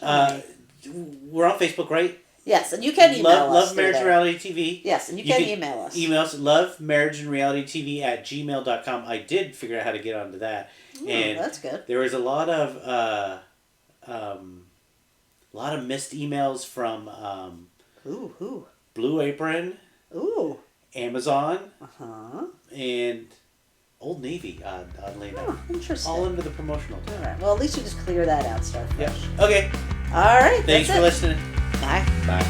Speaker 2: We're on Facebook, right?
Speaker 1: Yes, and you can email us.
Speaker 2: Love Marriage and Reality TV.
Speaker 1: Yes, and you can email us.
Speaker 2: Email us lovemarriageandrealitytv@gmail.com. I did figure out how to get onto that. And
Speaker 1: that's good.
Speaker 2: There was a lot of missed emails from
Speaker 1: who?
Speaker 2: Blue Apron.
Speaker 1: Ooh.
Speaker 2: Amazon.
Speaker 1: Uh-huh.
Speaker 2: And Old Navy, oddly enough.
Speaker 1: Interesting.
Speaker 2: All under the promotional tab.
Speaker 1: All right. Well, at least you just clear that out, Starfish.
Speaker 2: Yeah. Okay.
Speaker 1: All right.
Speaker 2: Thanks for listening.
Speaker 1: Bye.
Speaker 2: Bye.